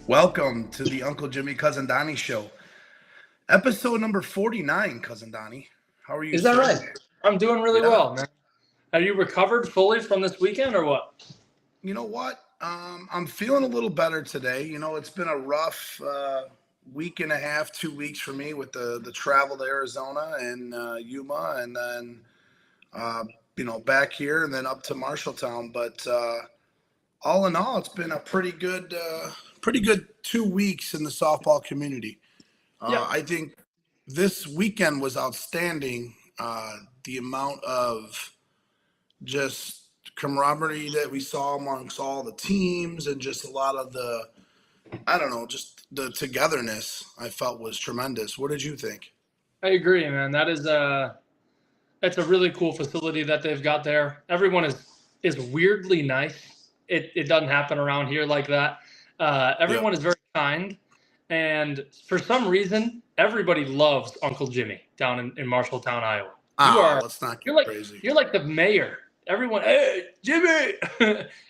Welcome to the Uncle Jimmy, Cousin Donnie show. Episode number 49, Cousin Donnie. How are you, Is that sir? right? I'm doing really well, man. Have you recovered fully from this weekend or what? You know what? I'm feeling a little better today. You know, it's been a rough week and a half, 2 weeks for me with the travel to Arizona and Yuma, and then, back here and then up to Marshalltown. But all in all, it's been a pretty good 2 weeks in the softball community. I think this weekend was outstanding. The amount of just camaraderie that we saw amongst all the teams and just a lot of just the togetherness I felt was tremendous. What did you think? I agree, man. That's a really cool facility that they've got there. Everyone is weirdly nice. It doesn't happen around here like that. Everyone is very kind. And for some reason, everybody loves Uncle Jimmy down in Marshalltown, Iowa. Let's not get crazy. You're like the mayor. Everyone, hey, Jimmy!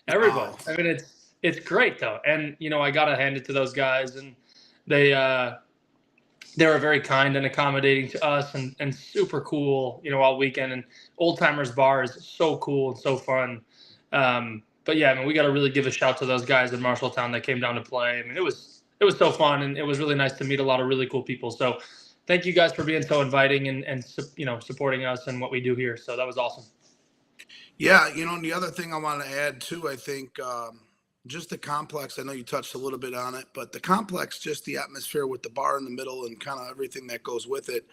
Everybody. I mean, it's great, though. And, I got to hand it to those guys. And they were very kind and accommodating to us and super cool, all weekend. And Old Timers Bar is so cool and so fun. But, yeah, I mean, we got to really give a shout to those guys in Marshalltown that came down to play. I mean, it was so fun, and it was really nice to meet a lot of really cool people. So thank you guys for being so inviting and supporting us and what we do here. So that was awesome. Yeah, and the other thing I want to add, too, I think just the complex, I know you touched a little bit on it, but the complex, just the atmosphere with the bar in the middle and kind of everything that goes with it,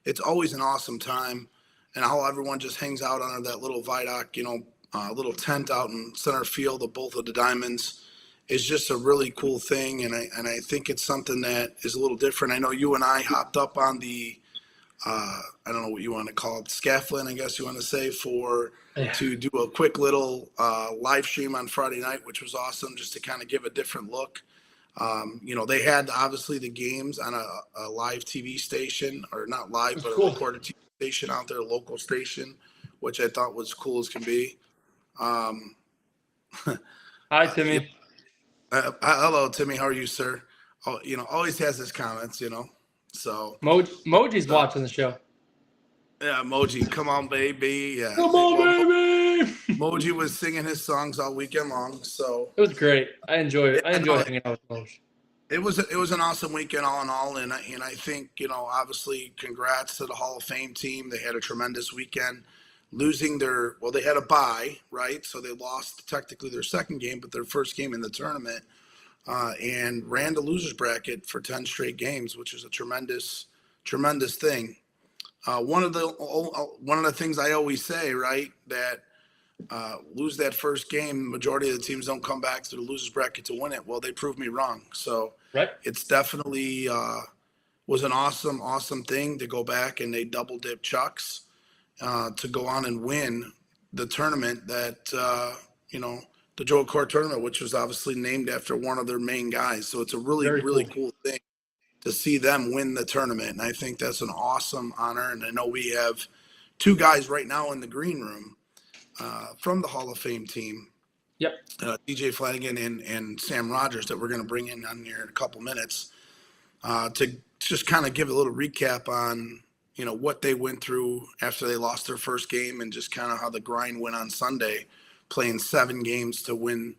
it's always an awesome time. And how everyone just hangs out under that little viaduct, little tent out in center field of both of the diamonds is just a really cool thing. And I think it's something that is a little different. I know you and I hopped up on the, I don't know what you want to call it, scaffolding, I guess you want to say, to do a quick little live stream on Friday night, which was awesome, just to kind of give a different look. They had obviously the games on a live TV station, or not live, but a recorded TV station out there, a local station, which I thought was cool as can be. Hi, Timmy. Hello, Timmy. How are you, sir? Oh, always has his comments, So Moji's watching the show. Yeah, Moji, come on, baby. Yeah, come on, baby. Moji was singing his songs all weekend long, so it was great. I enjoyed it. I enjoyed hanging out with Moji. It was an awesome weekend all in all, and I think obviously congrats to the Hall of Fame team. They had a tremendous weekend. Losing they had a bye, right? So they lost technically their second game, but their first game in the tournament, and ran the losers bracket for 10 straight games, which is a tremendous thing. One of the things I always say, right, that lose that first game, majority of the teams don't come back to the losers bracket to win it. Well, they proved me wrong. So It's definitely was an awesome thing to go back and they double dip Chucks. To go on and win the tournament that, the Joe Court tournament, which was obviously named after one of their main guys. So it's a really cool thing to see them win the tournament. And I think that's an awesome honor. And I know we have two guys right now in the green room from the Hall of Fame team. Yep. DJ Flanagan and Sam Rogers that we're going to bring in on here in a couple minutes to just kind of give a little recap on, what they went through after they lost their first game and just kind of how the grind went on Sunday, playing 7 games to win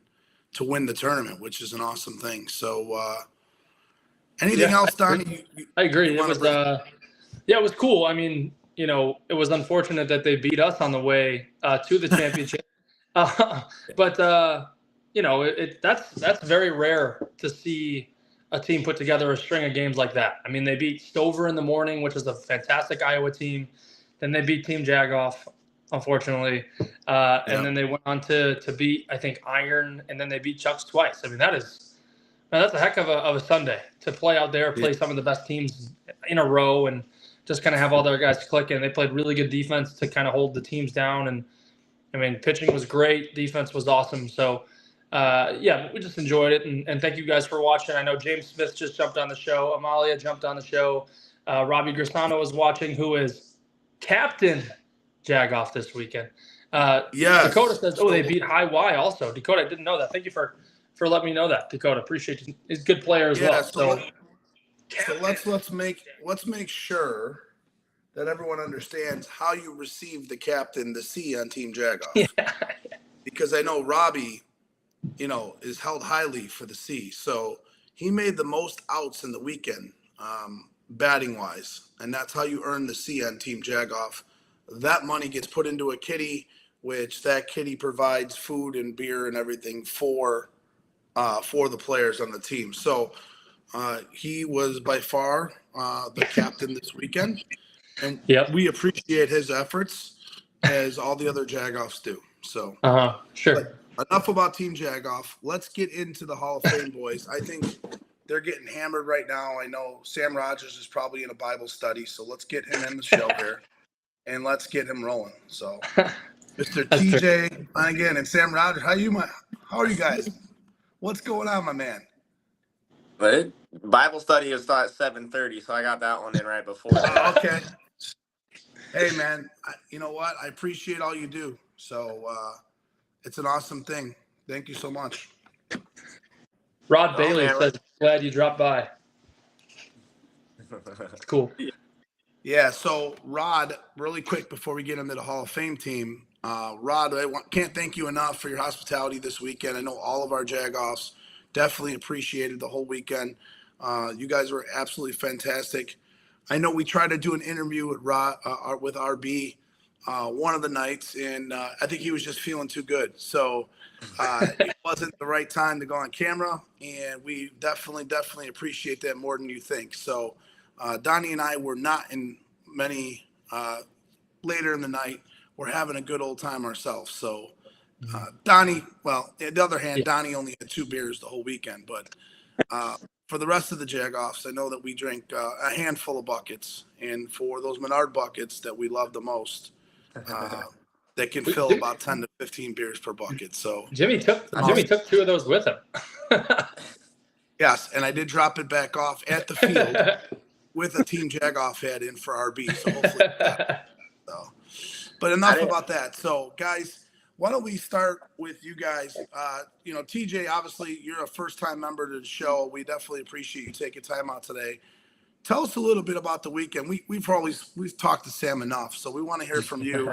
the tournament, which is an awesome thing. So, Anything else, Donnie? I agree. It was it was cool. I mean, it was unfortunate that they beat us on the way to the championship. But that's very rare to see a team put together a string of games like that. I mean, they beat Stover in the morning, which is a fantastic Iowa team. Then they beat Team Jagoff, unfortunately, and then they went on to beat, I think, Iron, and then they beat Chucks twice. I mean, that's a heck of a Sunday to play out there, play some of the best teams in a row, and just kind of have all their guys clicking. They played really good defense to kind of hold the teams down, and I mean, pitching was great, defense was awesome. So, we just enjoyed it, and thank you guys for watching. I know James Smith just jumped on the show. Amalia jumped on the show. Robbie Grisano is watching, who is captain Jagoff this weekend. Dakota says, they beat High Y also. Dakota, I didn't know that. Thank you for letting me know that, Dakota. Appreciate you. He's a good player as well. So let's make sure that everyone understands how you receive the captain, the C on Team Jagoff. Yeah. Because I know Robbie, is held highly for the C. So he made the most outs in the weekend, batting wise. And that's how you earn the C on Team Jagoff. That money gets put into a kitty, which that kitty provides food and beer and everything for the players on the team. So he was by far the captain this weekend. And we appreciate his efforts as all the other Jagoffs do. So, sure. But enough about Team Jagoff. Let's get into the Hall of Fame boys. I think they're getting hammered right now. I know Sam Rogers is probably in a Bible study, so let's get him in the show here and let's get him rolling. So, Mr. TJ, and Sam Rogers, how are you guys? What's going on, my man? But Bible study is at 7:30, so I got that one in right before. Okay. Hey, man, you know what? I appreciate all you do. So it's an awesome thing. Thank you so much. Rod Bailey says, glad you dropped by. It's cool. Yeah, so Rod, really quick before we get into the Hall of Fame team, Rod, can't thank you enough for your hospitality this weekend. I know all of our Jagoffs definitely appreciated the whole weekend. You guys were absolutely fantastic. I know we tried to do an interview with with RB one of the nights, and I think he was just feeling too good. So it wasn't the right time to go on camera, and we definitely appreciate that more than you think. So Donnie and I were not in many later in the night. We're having a good old time ourselves. So Donnie, well, on the other hand, Donnie only had 2 beers the whole weekend, but for the rest of the Jagoffs, I know that we drank a handful of buckets, and for those Menard buckets that we love the most, that can fill about 10 to 15 beers per bucket. So Jimmy took 2 of those with him. Yes, and I did drop it back off at the field with a Team Jagoff hat in for RB. So hopefully, but enough about that. So guys, why don't we start with you guys? TJ, obviously you're a first-time member to the show. We definitely appreciate you taking time out today. Tell us a little bit about the weekend. We've talked to Sam enough, so we want to hear from you.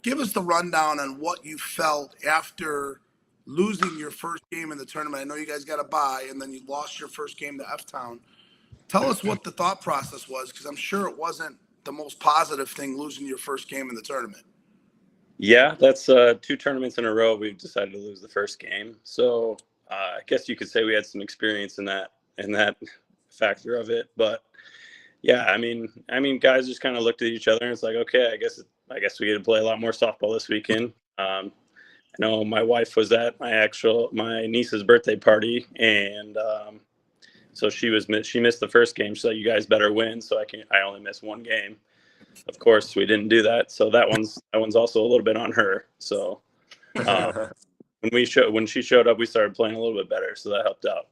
Give us the rundown on what you felt after losing your first game in the tournament. I know you guys got a bye, and then you lost your first game to F-Town. Tell us what the thought process was, because I'm sure it wasn't the most positive thing losing your first game in the tournament. Yeah, that's 2 tournaments in a row we've decided to lose the first game. So I guess you could say we had some experience in that factor of it. But yeah, I mean, guys just kind of looked at each other and it's like, okay, I guess we get to play a lot more softball this weekend. I know my wife was at my niece's birthday party, and so she missed the first game. She's like, you guys better win, so I only missed 1 game. Of course, we didn't do that, so that one's also a little bit on her. So when she showed up, we started playing a little bit better, so that helped out.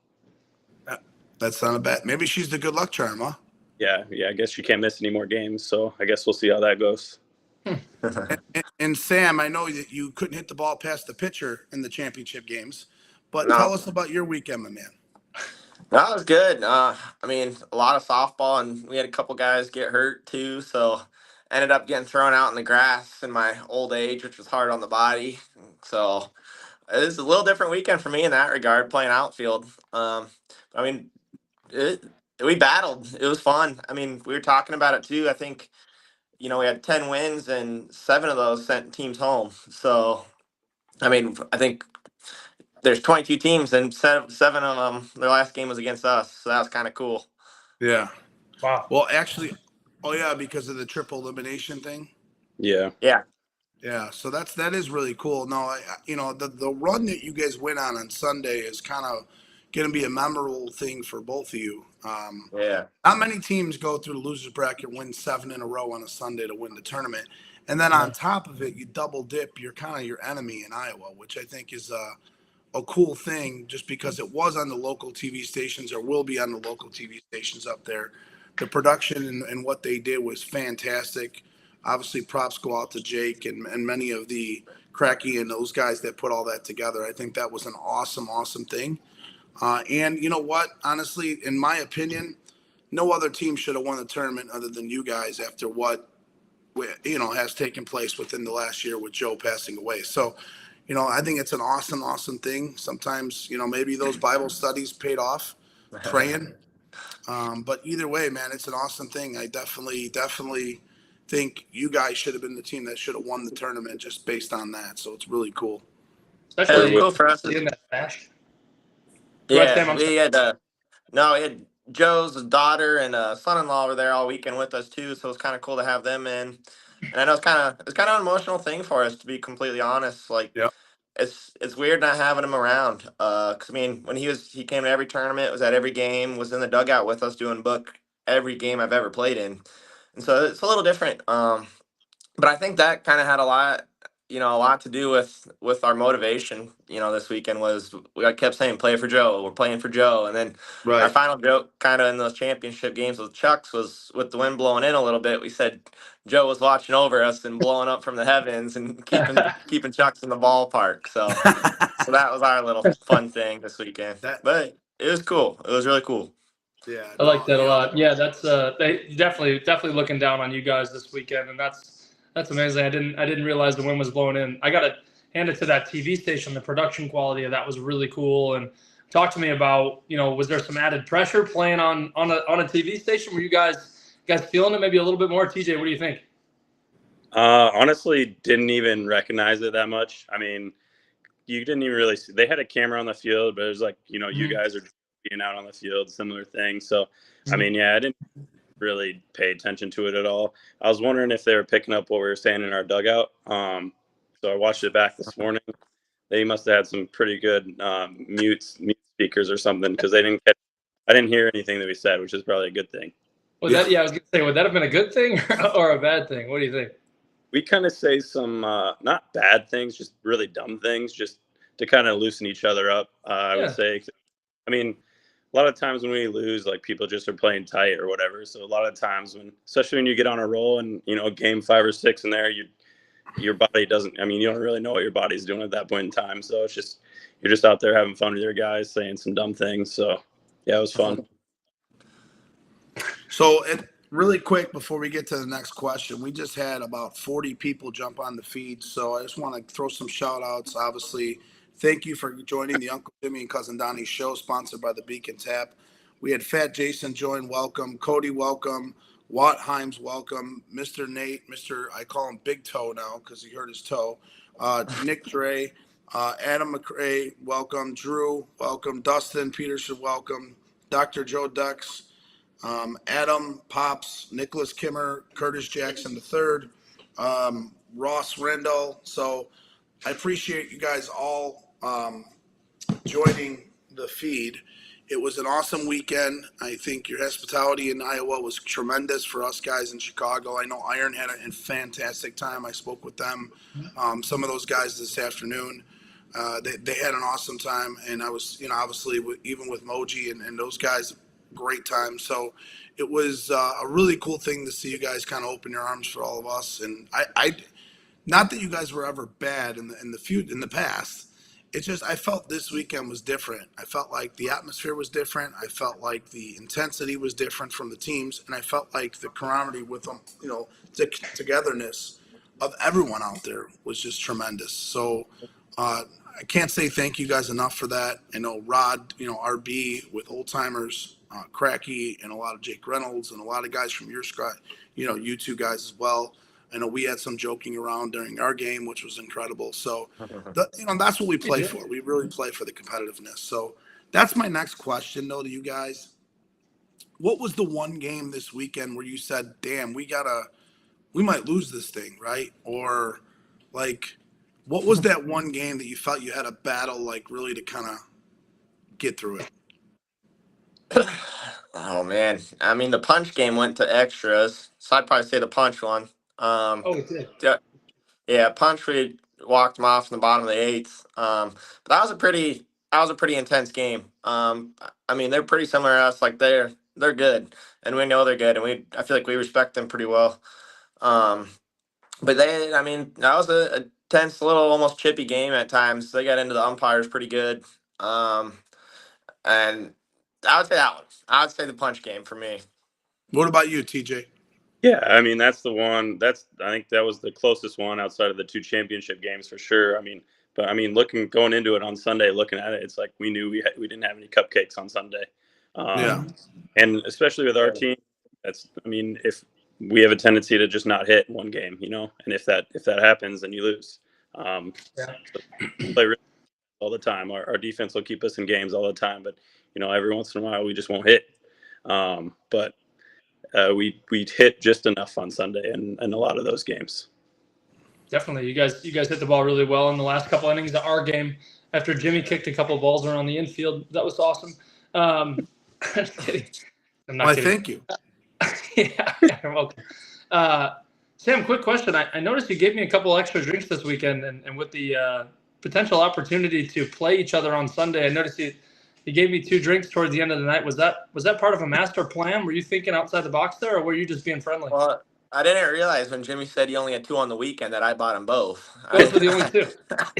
That's not a bad. Maybe she's the good luck charm, huh? Yeah. I guess she can't miss any more games, so I guess we'll see how that goes. and Sam, I know that you couldn't hit the ball past the pitcher in the championship games, but tell us about your weekend, my man. That was good. A lot of softball, and we had a couple guys get hurt too, so ended up getting thrown out in the grass in my old age, which was hard on the body. So it was a little different weekend for me in that regard, playing outfield. We battled. It was fun. I mean, we were talking about it too. I think, we had 10 wins and 7 of those sent teams home. So, I mean, I think there's 22 teams and 7 of them, their last game was against us. So that was kind of cool. Yeah. Wow. Well, actually, oh yeah, because of the triple elimination thing. Yeah. Yeah. Yeah, so that is really cool. No, the run that you guys went on Sunday is kind of going to be a memorable thing for both of you. Yeah. Not many teams go through the losers bracket, win 7 in a row on a Sunday to win the tournament, and then on top of it, you double dip. You're kind of your enemy in Iowa, which I think is a cool thing, just because it was on the local TV stations or will be on the local TV stations up there. The production and what they did was fantastic. Obviously, props go out to Jake and many of the Cracky and those guys that put all that together. I think that was an awesome, awesome thing. And you know what? Honestly, in my opinion, no other team should have won the tournament other than you guys after what has taken place within the last year with Joe passing away. So, I think it's an awesome, awesome thing. Sometimes, maybe those Bible studies paid off, praying. But either way, man, it's an awesome thing. I definitely think you guys should have been the team that should have won the tournament just based on that. So it's really cool. It was Especially cool for us. in that fashion. Go ahead, Sam, Yeah, I'm we had we had Joe's daughter and son-in-law were there all weekend with us too, so it was kind of cool to have them in. And I know it's kind of an emotional thing for us, to be completely honest. Like, Yeah. it's weird not having him around. 'Cause I mean, when he came to every tournament, was at every game, was in the dugout with us doing book every game I've ever played in, and so it's a little different. But I think that kind of had a lot to do with our motivation. This weekend was we kept saying, "Play for Joe. We're playing for Joe," and then our Right. final joke, kind of in those championship games with Chucks, was with the wind blowing in a little bit. We said Joe was watching over us and blowing up from the heavens and keeping Chucks in the ballpark. So that was our little fun thing this weekend. That But it was cool. It was really cool. yeah, I like no, that a lot. Yeah, that's they definitely looking down on you guys this weekend, and that's amazing. I didn't realize the wind was blowing in. I got to hand it to that TV station. The production quality of that was really cool. And talk to me about, was there some added pressure playing on a TV station? Were you guys feeling it maybe a little bit more? TJ, what do you think? Honestly, didn't even recognize it that much. I mean, you didn't even really see. They had a camera on the field, but it was like, you guys are being out on the field, similar thing. So, I mean, yeah, I didn't really pay attention to it at all. I was wondering if they were picking up what we were saying in our dugout. So I watched it back this morning. They must have had some pretty good mute speakers or something, because I didn't hear anything that we said, which is probably a good thing. I was gonna say, would that have been a good thing or a bad thing? What do you think? We kind of say some not bad things, just really dumb things, just to kind of loosen each other up. I would say. I mean, a lot of times when we lose, like, people just are playing tight or whatever. So a lot of times especially when you get on a roll and game 5 or 6 in there, your body doesn't. I mean, you don't really know what your body's doing at that point in time. So it's just you're just out there having fun with your guys, saying some dumb things. So yeah, it was fun. So really quick before we get to the next question, we just had about 40 people jump on the feed. So I just want to throw some shout outs. Obviously, thank you for joining the Uncle Jimmy and Cousin Donnie show, sponsored by the Beacon Tap. We had Fat Jason join, welcome. Cody, welcome. Watt Himes, welcome. Mr. Nate, I call him Big Toe now because he hurt his toe. Nick Dre, Adam McRae, welcome. Drew, welcome. Dustin Peterson, welcome. Dr. Joe Dux, Adam Pops, Nicholas Kimmer, Curtis Jackson III, Ross Rendell. So I appreciate you guys all joining the feed. It was an awesome weekend. I think your hospitality in Iowa was tremendous for us guys in Chicago. I know Iron had a fantastic time. I spoke with them, some of those guys this afternoon. They had an awesome time, and I was, obviously even with Moji and those guys, great time. So it was a really cool thing to see you guys kind of open your arms for all of us. And I not that you guys were ever bad in the past. It's just I felt this weekend was different. I felt like the atmosphere was different. I felt like the intensity was different from the teams, and I felt like the camaraderie with them, the togetherness of everyone out there was just tremendous. So I can't say thank you guys enough for that. I know Rod, RB with Old Timers, Cracky and a lot of Jake Reynolds and a lot of guys from your squad, you two guys as well. I know we had some joking around during our game, which was incredible. So, that's what we play for. We really play for the competitiveness. So that's my next question, though, to you guys. What was the one game this weekend where you said, damn, we might lose this thing, right? Or like, what was that one game that you felt you had a battle, like really to kind of get through it? Oh man, I mean the punch game went to extras, so I'd probably say the punch one. Oh, it did. Yeah, yeah, punch we walked them off in the bottom of the eighth. But that was a pretty intense game. I mean they're pretty similar to us, like they're good, and we know they're good, and I feel like we respect them pretty well. Um, but I mean that was a tense little almost chippy game at times. They got into the umpires pretty good. Um, and I would say that one. I would say the punch game for me. What about you, TJ? Yeah, I mean that's the one. I think that was the closest one outside of the two championship games for sure. Going into it on Sunday, looking at it, it's like we knew we didn't have any cupcakes on Sunday. Yeah. And especially with our team, if we have a tendency to just not hit one game, and if that happens, then you lose. So we play really all the time. Our defense will keep us in games all the time, but every once in a while we just won't hit. But we hit just enough on Sunday and a lot of those games. Definitely, you guys hit the ball really well in the last couple innings of our game. After Jimmy kicked a couple balls around the infield, that was awesome. I'm kidding. I'm not kidding. Thank you. Yeah, you're welcome. Sam, quick question. I noticed you gave me a couple extra drinks this weekend, and with the potential opportunity to play each other on Sunday, I noticed you gave me 2 drinks towards the end of the night. Was that part of a master plan? Were you thinking outside the box there, or were you just being friendly? Well, I didn't realize when Jimmy said he only had 2 on the weekend that I bought them both. Those were the only 2.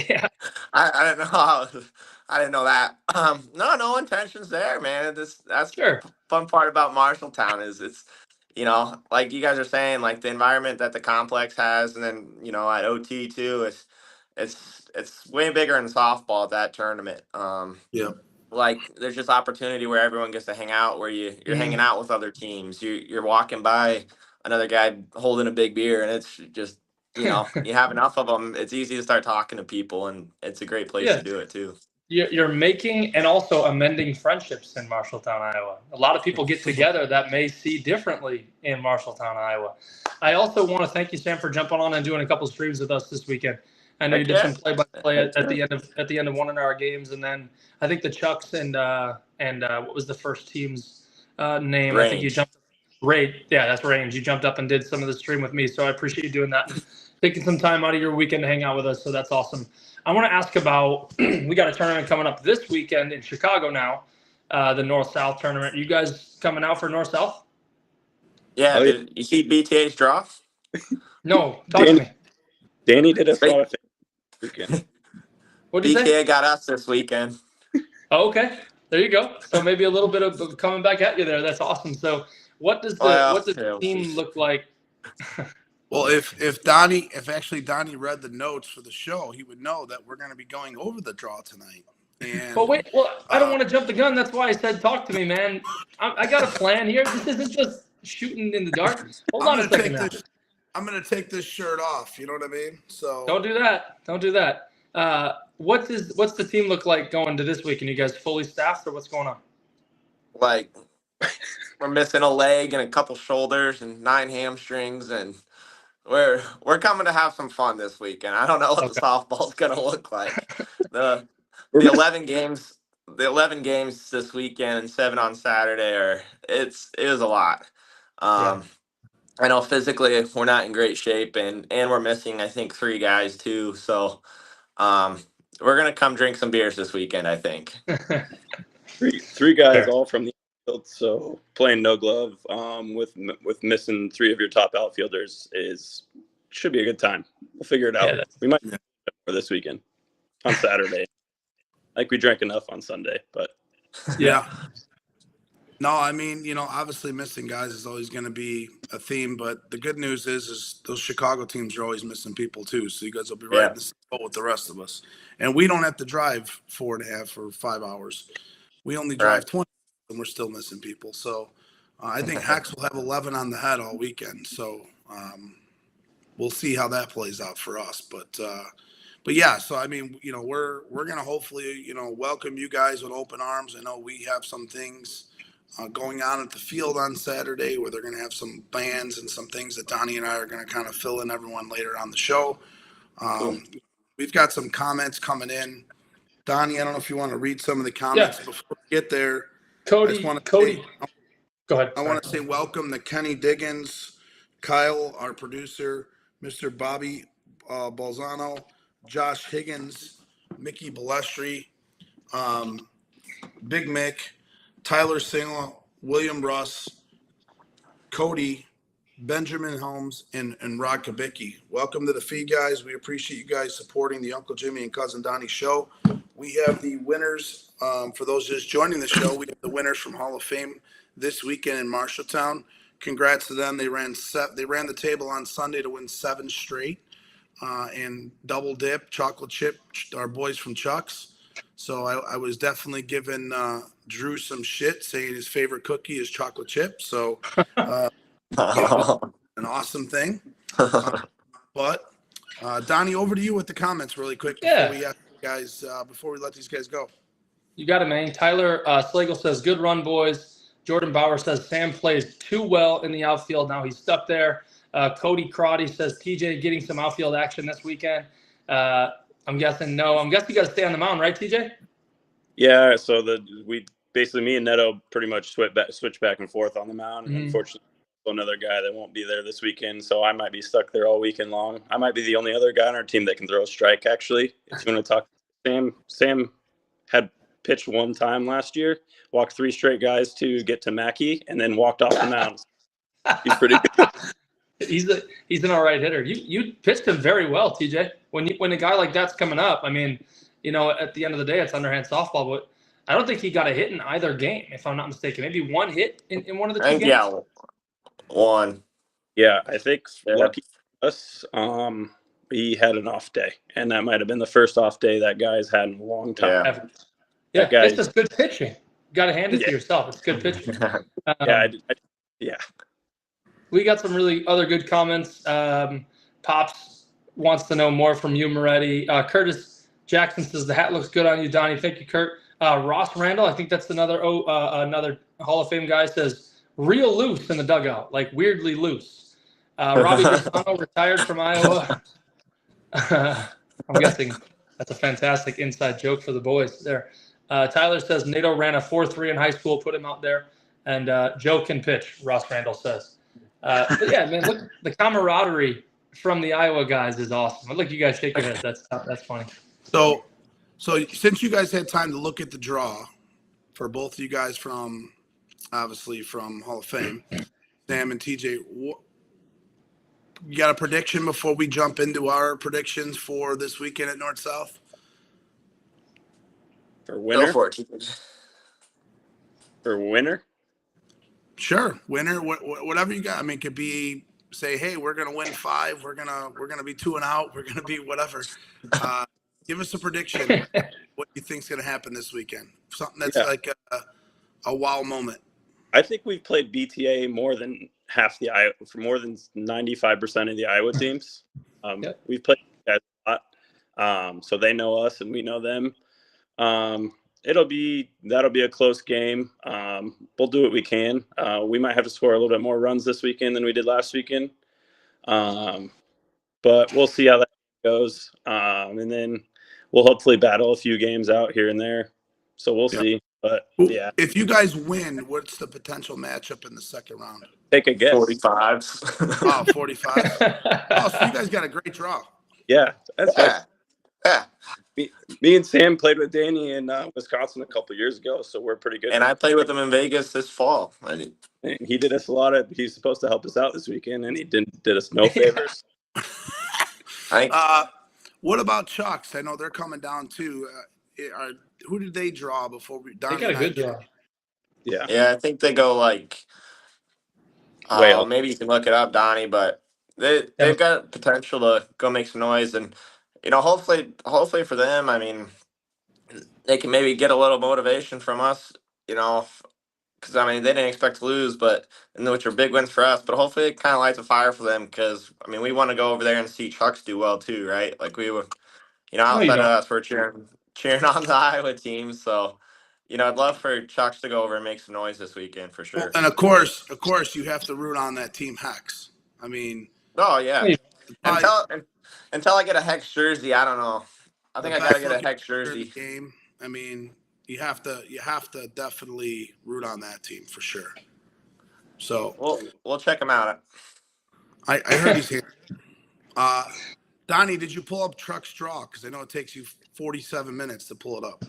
Yeah. I didn't know. I didn't know that. No intentions there, man. That's Sure. the fun part about Marshalltown is it's, like you guys are saying, like the environment that the complex has, and then at OT too, it's way bigger in softball at that tournament. Yeah. Like there's just opportunity where everyone gets to hang out, where you're hanging out with other teams. You're walking by another guy holding a big beer, and it's just you have enough of them. It's easy to start talking to people, and it's a great place to do it too. You're making and also amending friendships in Marshalltown, Iowa. A lot of people get together that may see differently in Marshalltown, Iowa. I also want to thank you, Sam, for jumping on and doing a couple streams with us this weekend. I know you did some play-by-play at the end of one of our games, and then I think the Chucks and what was the first team's name? Range. I think you jumped. Yeah, that's Range. You jumped up and did some of the stream with me, so I appreciate you doing that, taking some time out of your weekend to hang out with us. So that's awesome. I want to ask about we got a tournament coming up this weekend in Chicago now, the North-South tournament. You guys coming out for North-South? Yeah, did you see BTA's draw? No, talk to me. Danny did a lot of things this weekend. What did you say? BTA got us this weekend. Oh, okay, there you go. So maybe a little bit of coming back at you there. That's awesome. So what does the team look like? Well, if Donnie read the notes for the show, he would know that we're going to be going over the draw tonight. And But wait, I don't want to jump the gun. That's why I said talk to me, man. I got a plan here. This isn't just shooting in the dark. Hold on a second now. I'm going to take this shirt off. You know what I mean? So don't do that. Don't do that. What's the team look like going to this weekend? You guys fully staffed, or what's going on? Like we're missing a leg and a couple shoulders and 9 hamstrings, and we're coming to have some fun this weekend. I don't know what the softball's gonna look like. The 11 games this weekend and 7 on Saturday it is a lot. I know physically we're not in great shape, and we're missing I think 3 guys too. So we're gonna come drink some beers this weekend, I think. Three guys all from the outfield, so playing no glove with missing 3 of your top outfielders should be a good time. We'll figure it out. We might do more this weekend on Saturday. Like we drank enough on Sunday, but yeah. No, I mean, obviously missing guys is always going to be a theme, but the good news is those Chicago teams are always missing people too. So you guys will be right in the same boat with the rest of us. And we don't have to drive 4.5 or 5 hours. We only drive 20 and we're still missing people. So I think Hex will have 11 on the head all weekend. So we'll see how that plays out for us. But yeah, so I mean, we're gonna hopefully welcome you guys with open arms. I know we have some things going on at the field on Saturday where they're gonna have some bands and some things that Donnie and I are gonna kind of fill in everyone later on the show. Cool. We've got some comments coming in. Donnie, I don't know if you want to read some of the comments before we get there. Cody, go ahead. I want to say welcome to Kenny Diggins, Kyle, our producer, Mr. Bobby Balzano, Josh Higgins, Mickey Balestri, Big Mick, Tyler Singla, William Russ, Cody, Benjamin Holmes, and Rod Kabicki. Welcome to the feed, guys. We appreciate you guys supporting the Uncle Jimmy and Cousin Donnie show. We have the winners. For those just joining the show, we have the winners from Hall of Fame this weekend in Marshalltown. Congrats to them. They ran the table on Sunday to win 7 straight and double dip, chocolate chip, our boys from Chuck's. So I was definitely giving Drew some shit, saying his favorite cookie is chocolate chip. So an awesome thing. But Donnie, over to you with the comments really quick before we ask you guys, before we let these guys go. You got it, man. Tyler Slagle says, good run, boys. Jordan Bauer says, Sam plays too well in the outfield. Now he's stuck there. Cody Crotty says, TJ getting some outfield action this weekend. I'm guessing no. I'm guessing you got to stay on the mound, right, TJ? Yeah, so me and Neto pretty much switch back and forth on the mound. Mm-hmm. Unfortunately, another guy that won't be there this weekend, so I might be stuck there all weekend long. I might be the only other guy on our team that can throw a strike, actually. If you want to talk to Sam had pitched one time last year, walked 3 straight guys to get to Mackey, and then walked off the mound. He's pretty good. He's an all right hitter. You pitched him very well, TJ. When a guy like that's coming up, I mean, at the end of the day, it's underhand softball, but I don't think he got a hit in either game, if I'm not mistaken. Maybe one hit in one of the 2 games. Yeah, one. Yeah, I think lucky for us, he had an off day, and that might have been the first off day that guy's had in a long time. Yeah, it's just good pitching. You got to hand it to yourself. It's good pitching. Yeah. We got some really other good comments. Pops wants to know more from you, Moretti. Curtis Jackson says the hat looks good on you, Donnie. Thank you, Kurt. Ross Randall, I think that's another Hall of Fame guy, says real loose in the dugout, like weirdly loose. Robbie Grisano retired from Iowa. I'm guessing that's a fantastic inside joke for the boys there. Tyler says Nato ran a 4.3 in high school, put him out there. And Joe can pitch, Ross Randall says. But yeah, man, look, the camaraderie from the Iowa guys is awesome. Look, you guys shake your heads. That's funny. So since you guys had time to look at the draw for both of you guys from Hall of Fame, Sam and TJ, you got a prediction before we jump into our predictions for this weekend at North South? For winner? Go for it. For winner? Sure, winner. Whatever you got. I mean, it could be say, hey, we're gonna win 5. We're gonna be 2 and out. We're gonna be whatever. Give us a prediction. What you think's gonna happen this weekend? Something that's like a wow moment. I think we've played BTA more than half for more than 95% of the Iowa teams. We've played guys a lot, so they know us and we know them. That'll be a close game. We'll do what we can. We might have to score a little bit more runs this weekend than we did last weekend. But we'll see how that goes. And then we'll hopefully battle a few games out here and there. So we'll see. But yeah. If you guys win, what's the potential matchup in the second round? Take a guess. 45. Oh, 45. Oh, so you guys got a great draw. Yeah. That's Yeah. Me and Sam played with Danny in Wisconsin a couple years ago, so we're pretty good. And I played with him in Vegas this fall. And he did us a lot of. He's supposed to help us out this weekend, and he did us no favors. What about Chucks? I know they're coming down too. Who did they draw before we? They got a good draw. Yeah, I think they go like. Maybe you can look it up, Donnie, but they've got potential to go make some noise, and hopefully for them, I mean, they can maybe get a little motivation from us, because I mean they didn't expect to lose, but and which are big wins for us. But hopefully it kind of lights a fire for them because I mean we want to go over there and see Chucks do well too, right? Like we would, No, you outside of don't. us, we're cheering on the Iowa team. So, I'd love for Chucks to go over and make some noise this weekend for Well, sure. and of course, you have to root on that team Hex. I mean, Oh No, yeah, you probably until I get a Hex jersey, I don't know. I the think I gotta best get a looking Hex player in jersey. the game. I mean, you have to definitely root on that team for sure. So We'll check them out. I heard he's here. Uh, Donnie, did you pull up Truck's Draw? Because I know it takes you 47 minutes to pull it up.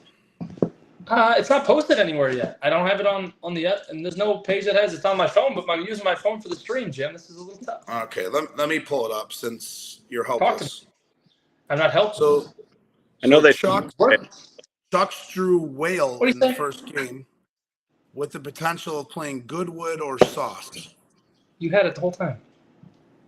It's not posted anywhere yet. I don't have it on the app, and there's no page that has it. It's on my phone, but I'm using my phone for the stream, Jim. This is a little tough. Okay, let me pull it up since you're Talk to me. helpless. I'm not helpless. I know they. Chuck drew Whale What do you in the say? first game with the potential of playing Goodwood or Sauce. You had it the whole time.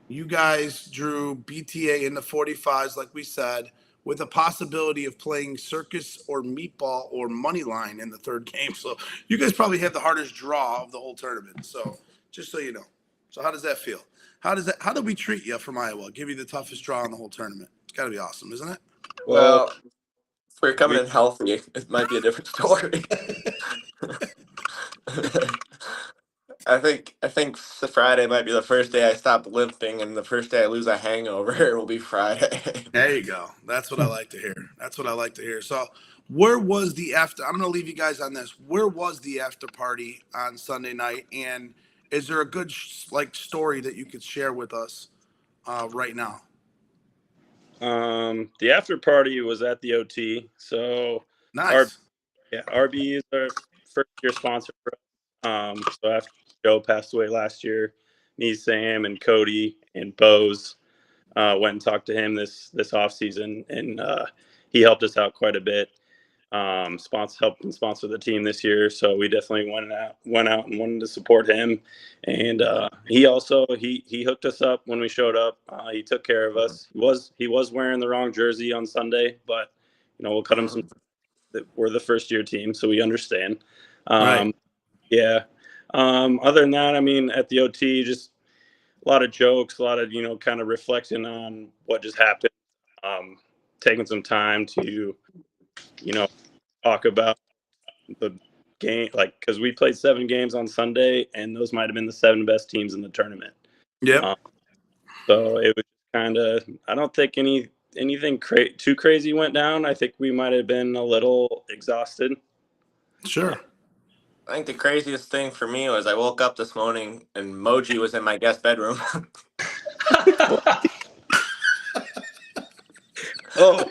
You guys drew BTA in the 45s, like we said, with a possibility of playing Circus or Meatball or Moneyline in the third game. So you guys probably had the hardest draw of the whole tournament. So just so you know. So how does that feel? How did we treat you from Iowa? Give you the toughest draw in the whole tournament. It's got to be awesome, isn't it? Well, if we're coming we- in healthy, it might be a different story. I think Friday might be the first day I stop limping, and the first day I lose a hangover will be Friday. There you go. That's what I like to hear. That's what I like to hear. So, where was the after? I'm going to leave you guys on this. Where was the after party on Sunday night? And is there a good story that you could share with us right now? The after party was at the OT. So Nice. RB is our first year sponsor for us. So after Joe passed away last year, me, Sam, and Cody and Bose went and talked to him this off season, and he helped us out quite a bit. Helped and sponsor the team this year, so we definitely went out and wanted to support him. And he hooked us up when we showed up. He took care of us. He was wearing the wrong jersey on Sunday, but we'll cut him some. We're the first year team, so we understand. Right. Yeah. Other than that, I mean, at the OT, just a lot of jokes, a lot of kind of reflecting on what just happened. Taking some time to talk about the game, like, because we played 7 games on Sunday, and those might have been the 7 best teams in the tournament. Yep. So it was kind of, I don't think anything too crazy went down. I think we might have been a little exhausted. Sure. I think the craziest thing for me was I woke up this morning and Moji was in my guest bedroom. Oh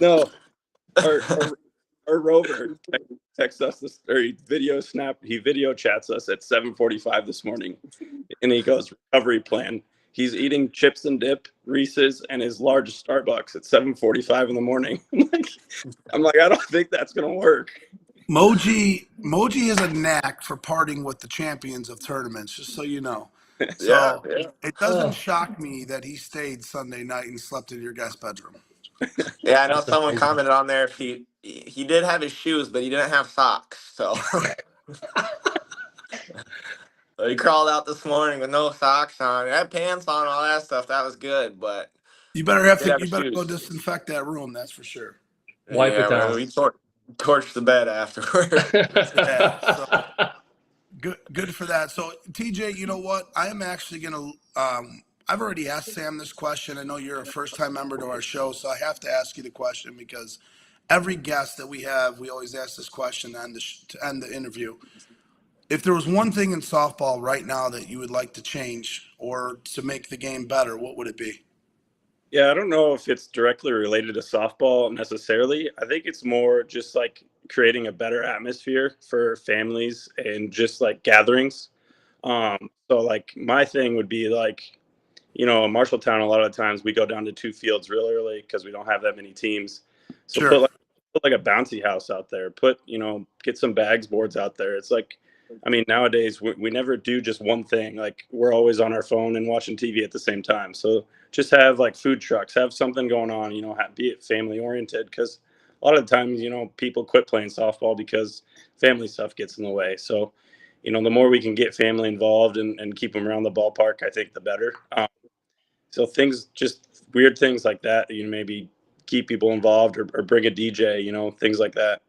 no, our Rover texts us he video chats us at 7:45 this morning, and he goes, recovery plan. He's eating chips and dip, Reese's, and his large Starbucks at 7:45 in the morning. I'm like, I don't think that's gonna work. Moji has a knack for partying with the champions of tournaments, just so you know. So Yeah. it doesn't shock me that he stayed Sunday night and slept in your guest bedroom. Yeah, I know someone commented on there if he did have his shoes, but he didn't have socks. So he crawled out this morning with no socks on. He had pants on, all that stuff. That was good, but You did have his better go shoes. disinfect that room, that's for sure. Wipe it down. We torched the bed afterward. Yeah, so good for that. So TJ, you know what? I am actually gonna I've already asked Sam this question. I know you're a first-time member to our show, so I have to ask you the question because every guest that we have, we always ask this question to end the interview. If there was one thing in softball right now that you would like to change or to make the game better, what would it be? Yeah, I don't know if it's directly related to softball necessarily. I think it's more just like creating a better atmosphere for families and just like gatherings. So like my thing would be like, in Marshalltown, a lot of the times we go down to 2 fields real early because we don't have that many teams. So Sure. put like a bouncy house out there. Get some bags boards out there. It's like, I mean, nowadays we never do just one thing. Like we're always on our phone and watching TV at the same time. So just have like food trucks, have something going on. Be it family oriented because a lot of the times people quit playing softball because family stuff gets in the way. So the more we can get family involved and keep them around the ballpark, I think the better. So just weird things like that, maybe keep people involved or bring a DJ, things like that.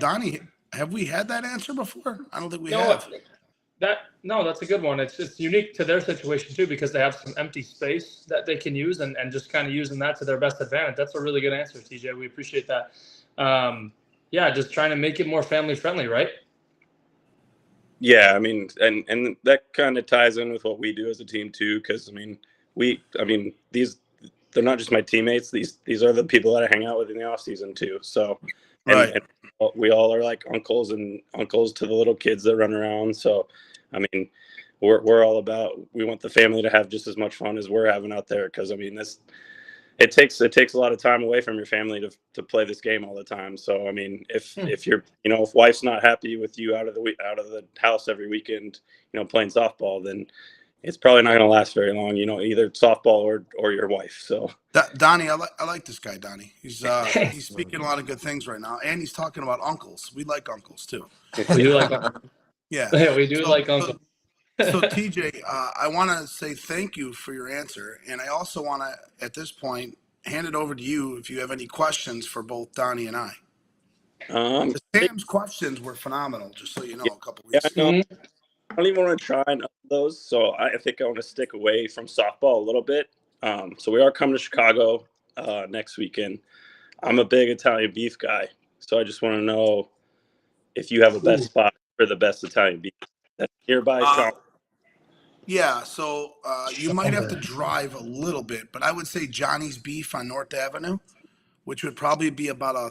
Donnie, have we had that answer before? I don't think we No, have. that's a good one. It's unique to their situation too, because they have some empty space that they can use and just kind of using that to their best advantage. That's a really good answer, TJ. We appreciate that. Yeah, just trying to make it more family friendly, right? Yeah, I mean, and that kind of ties in with what we do as a team too, because they're not just my teammates. These are the people that I hang out with in the off season too. So, Right. and we all are like uncles to the little kids that run around. So, I mean, we're all about, we want the family to have just as much fun as we're having out there, because it takes a lot of time away from your family to play this game all the time. So I mean, if you're if wife's not happy with you out of the house every weekend, playing softball, then it's probably not going to last very long. Either softball or your wife. So Donnie, I like this guy, Donnie. He's speaking a lot of good things right now, and he's talking about uncles. We like uncles too. We do like uncles. Yeah, we do like uncles. So TJ, I want to say thank you for your answer, and I also want to, at this point, hand it over to you if you have any questions for both Donnie and I. Sam's questions were phenomenal, just so you know. A couple weeks ago. Mm-hmm. I don't even want to try and up those, so I think I want to stick away from softball a little bit. So we are coming to Chicago next weekend. I'm a big Italian beef guy, so I just want to know if you have a best spot for the best Italian beef that's nearby. Yeah, so you might have to drive a little bit, but I would say Johnny's Beef on North Avenue, which would probably be about a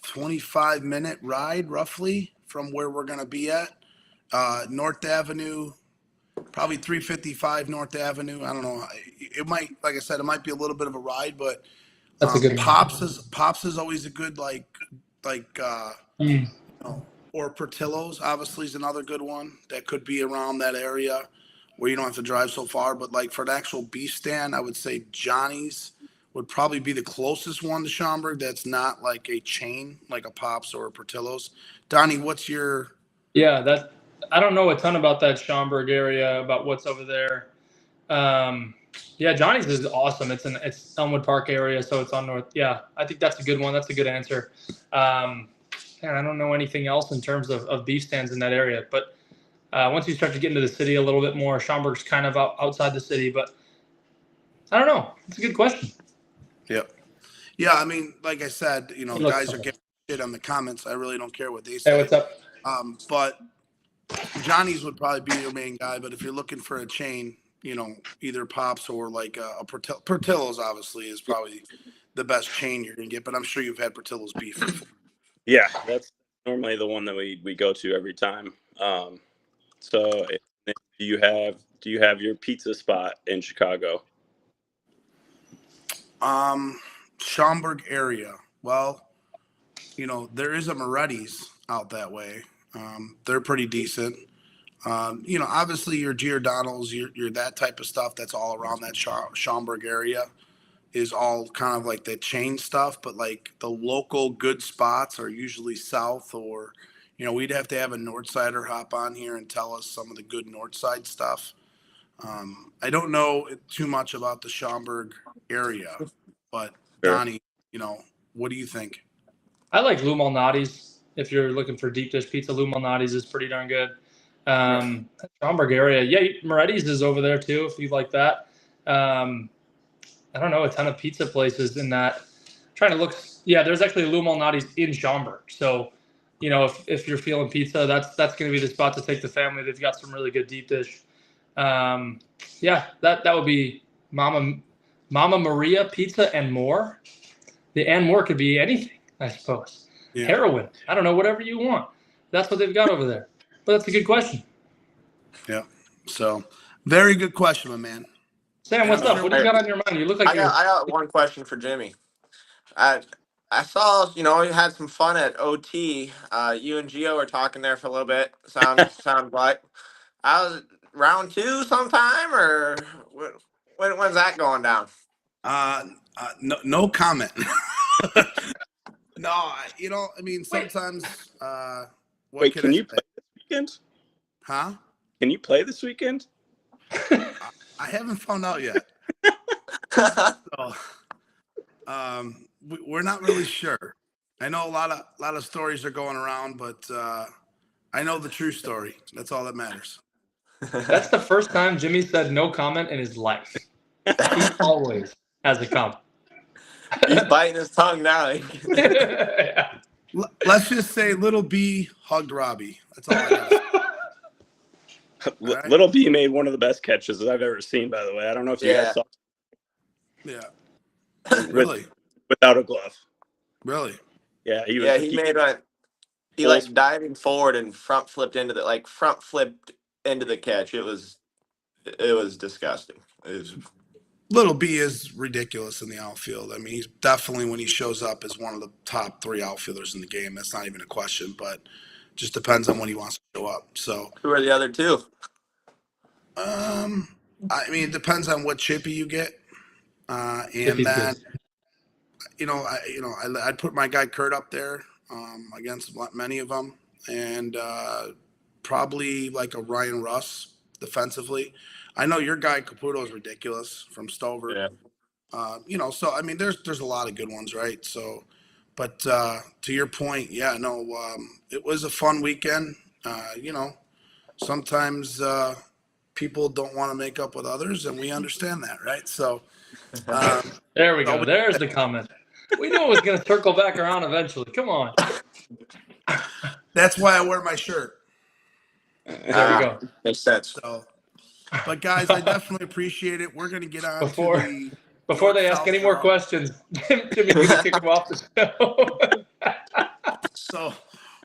25-minute ride roughly from where we're going to be at. North Avenue, probably 355 North Avenue. I don't know. It might, like I said, it might be a little bit of a ride, but that's a good Pops is always a good or Portillo's obviously is another good one that could be around that area where you don't have to drive so far. But like for an actual beef stand, I would say Johnny's would probably be the closest one to Schaumburg. That's not like a chain, like a Pops or a Portillo's. Donnie, what's your? Yeah, I don't know a ton about that Schaumburg area, about what's over there. Yeah, Johnny's is awesome. It's Elmwood Park area, so it's on North. Yeah, I think that's a good one. That's a good answer. And I don't know anything else in terms of beef stands in that area. But once you start to get into the city a little bit more, Schaumburg's kind of outside the city. But I don't know. It's a good question. Yep. Yeah, I mean, like I said, guys are getting shit on the comments. I really don't care what they say. Hey, what's up? But Johnny's would probably be your main guy. But if you're looking for a chain, either Pops or like a Portillo's obviously is probably the best chain you're gonna get. But I'm sure you've had Portillo's beef before. Yeah, that's normally the one that we go to every time. So do you have your pizza spot in Chicago? Schaumburg area. Well, there is a Moretti's out that way. They're pretty decent. Obviously your Giordano's, your that type of stuff that's all around that Schaumburg area is all kind of like the chain stuff, but like the local good spots are usually south or, we'd have to have a Northsider hop on here and tell us some of the good Northside stuff. I don't know too much about the Schaumburg area, but Sure. Donnie, what do you think? I like Lou Malnati's. If you're looking for deep dish pizza, Lou Malnati's is pretty darn good. Schaumburg area. Yeah, Moretti's is over there too, if you like that. I don't know a ton of pizza places in that. I'm trying to look. Yeah, there's actually Lou Malnati's in Schaumburg. So, if you're feeling pizza, that's going to be the spot to take the family. They've got some really good deep dish. Yeah, that would be Mama Maria Pizza and more. The and more could be anything, I suppose. Yeah. Heroin. I don't know, whatever you want. That's what they've got over there. But that's a good question. Yeah. So, very good question, my man. Sam, what's up? What do you got on your mind? You look like I got one question for Jimmy. I saw, you had some fun at OT. You and Gio were talking there for a little bit. Sounds like. I was round 2 sometime, or when's that going down? No comment. No, sometimes what Wait, can can I you say? play this weekend? Huh? Can you play this weekend? I haven't found out yet. So, we're not really sure. I know a lot of stories are going around, but I know the true story. That's all that matters. That's the first time Jimmy said no comment in his life. He always has a comment. He's biting his tongue now. Yeah. Let's just say Little B hugged Robbie. That's all I got to say. All right? Little B made one of the best catches that I've ever seen, by the way. I don't know if you guys Yeah. saw Yeah. it Really? without a glove. Really? Yeah, he was Yeah, he made one. He full like diving forward and front flipped into the catch. It was disgusting. It was, Little B is ridiculous in the outfield. I mean, he's definitely, when he shows up, is one of the top 3 outfielders in the game. That's not even a question, but just depends on when he wants to show up. So, who are the other two? I mean, it depends on what chippy you get. And Chippy's then, good. I'd put my guy Kurt up there against many of them, and probably like a Ryan Russ defensively. I know your guy Caputo is ridiculous from Stover. Yeah. So I mean, there's a lot of good ones, right? So, but to your point, yeah, no, it was a fun weekend. Sometimes people don't want to make up with others, and we understand that, right? So, There we go. There's the comment. We knew it was going to circle back around eventually. Come on. that's why I wear my shirt. There we go. Makes sense. So, but guys, I definitely appreciate it. We're going to get on Before to the Before they ask North-South any more draw. questions, Jimmy's going to kick him off the show. So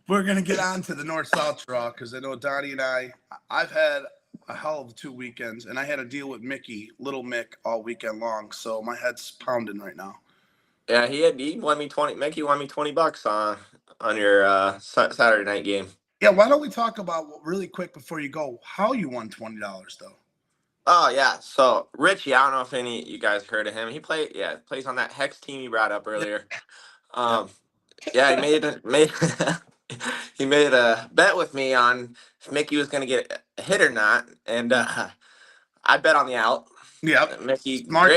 we're going to get on to the North-South draw because I know Donnie and I've had a hell of 2 weekends, and I had to deal with Little Mick, all weekend long. So my head's pounding right now. Yeah, he won me 20. Mickey won me $20 on your Saturday night game. Yeah, why don't we talk about really quick before you go how you won $20 though? Oh yeah, so Richie, I don't know if any of you guys heard of him. He plays on that Hex team you brought up earlier. Yeah, he he made a bet with me on if Mickey was gonna get a hit or not, and I bet on the out. Yep. Mickey, Smart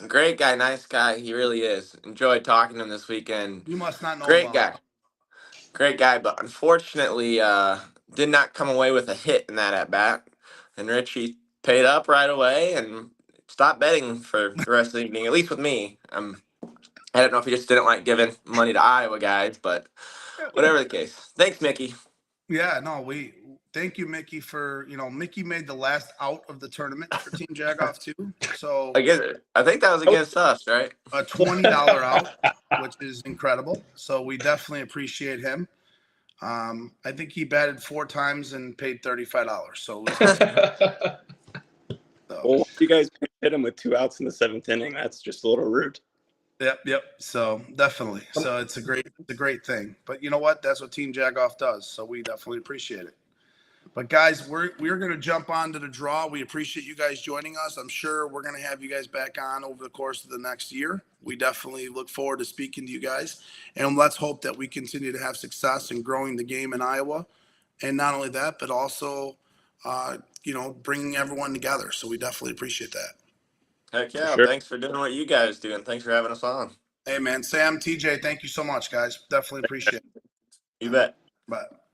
great guy, nice guy. He really is. Enjoyed talking to him this weekend. You must not know Great about great guy, but unfortunately, did not come away with a hit in that at bat. And Richie paid up right away and stopped betting for the rest of the evening. At least with me. I don't know if he just didn't like giving money to Iowa guys, but whatever the case. Thanks, Mickey. Yeah, no, thank you, Mickey, for Mickey made the last out of the tournament for Team Jagoff too. So I think that was against us, right? a $20 out, which is incredible. So we definitely appreciate him. I think he batted 4 times and paid $35. So, Well, you guys hit him with 2 outs in the 7th inning. That's just a little rude. Yep. So definitely. So it's a great thing. But you know what? That's what Team Jagoff does. So we definitely appreciate it. But guys, we're going to jump on to the draw. We appreciate you guys joining us. I'm sure we're going to have you guys back on over the course of the next year. We definitely look forward to speaking to you guys. And let's hope that we continue to have success in growing the game in Iowa. And not only that, but also, bringing everyone together. So we definitely appreciate that. Heck yeah. Sure. Thanks for doing what you guys do, and thanks for having us on. Hey, man. Sam, TJ, thank you so much, guys. Definitely appreciate it. You bet. But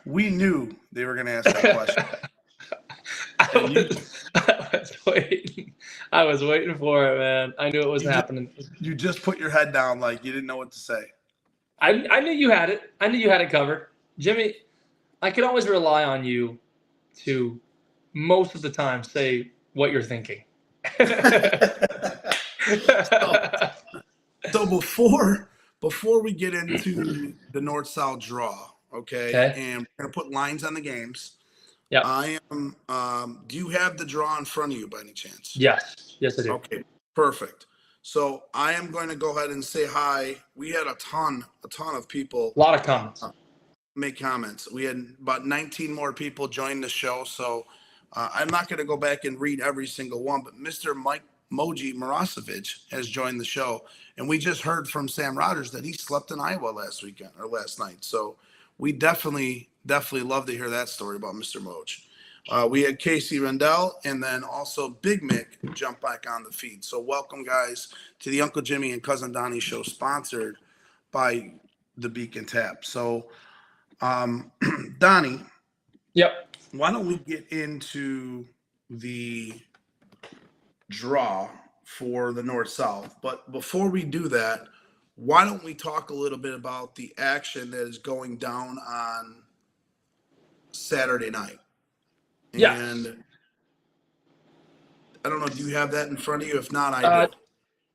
we knew they were going to ask that question. I was waiting for it, man. I knew it was happening. You just put your head down like you didn't know what to say. I knew you had it. I knew you had it covered. Jimmy, I can always rely on you to most of the time say what you're thinking. So before we get into the North-South draw, okay, and we're going to put lines on the games. Yeah. I am. Do you have the draw in front of you by any chance? Yes, I do. Okay, perfect. So I am going to go ahead and say hi. We had a ton of people. A lot of comments. Make comments. We had about 19 more people join the show. So I'm not going to go back and read every single one, but Mr. Mike Moji Marasovic has joined the show. And we just heard from Sam Rogers that he slept in Iowa last night. So we definitely love to hear that story about Mr. Moj. We had Casey Rendell and then also Big Mick jump back on the feed. So welcome, guys, to the Uncle Jimmy and Cousin Donnie show, sponsored by the Beacon Tap. So, Donnie, Yep. why don't we get into the draw for the North-South? But before we do that, why don't we talk a little bit about the action that is going down on Saturday night? Yeah. And I don't know, do you have that in front of you? If not, I do.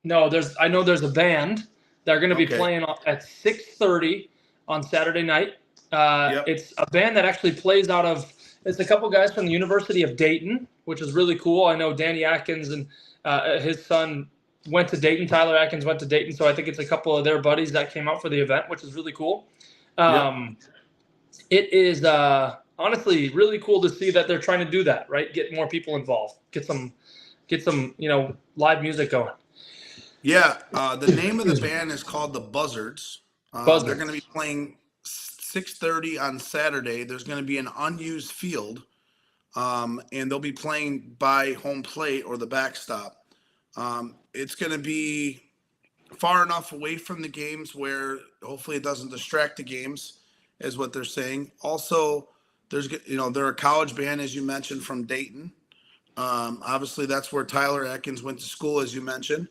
No, I know there's a band. They're going to be Okay. playing at 6:30 on Saturday night. Yep. It's a band that actually plays out of. It's a couple guys from the University of Dayton, which is really cool. I know Danny Atkins and his son went to Dayton. Tyler Atkins went to Dayton, so I think it's a couple of their buddies that came out for the event, which is really cool. It is honestly really cool to see that they're trying to do that, right? Get more people involved, get some live music going. Yeah, the name of the band is called the Buzzards. They're going to be playing 6:30 on Saturday. There's going to be an unused field, and they'll be playing by home plate or the backstop. It's going to be far enough away from the games where hopefully it doesn't distract the games, is what they're saying. Also, they're a college band, as you mentioned, from Dayton. Obviously, that's where Tyler Atkins went to school, as you mentioned.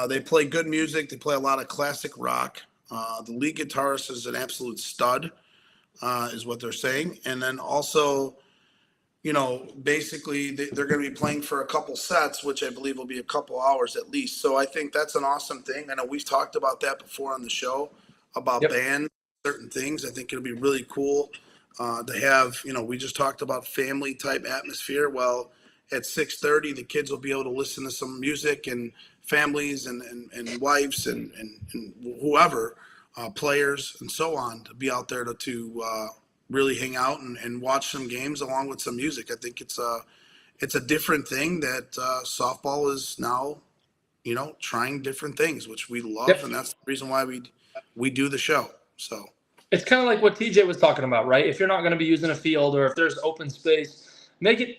They play good music. They play a lot of classic rock. The lead guitarist is an absolute stud, is what they're saying. And then also, basically they're going to be playing for a couple sets, which I believe will be a couple hours at least. So I think that's an awesome thing. I know we've talked about that before on the show about bands, certain things. I think it'll be really cool to have, we just talked about family type atmosphere. Well, at 6:30, the kids will be able to listen to some music, and families and wives and whoever, players and so on, to be out there to really hang out and watch some games along with some music. I think it's a different thing that softball is now, trying different things, which we love, and that's the reason why we do the show. So it's kind of like what TJ was talking about, right? If you're not going to be using a field, or if there's open space, make it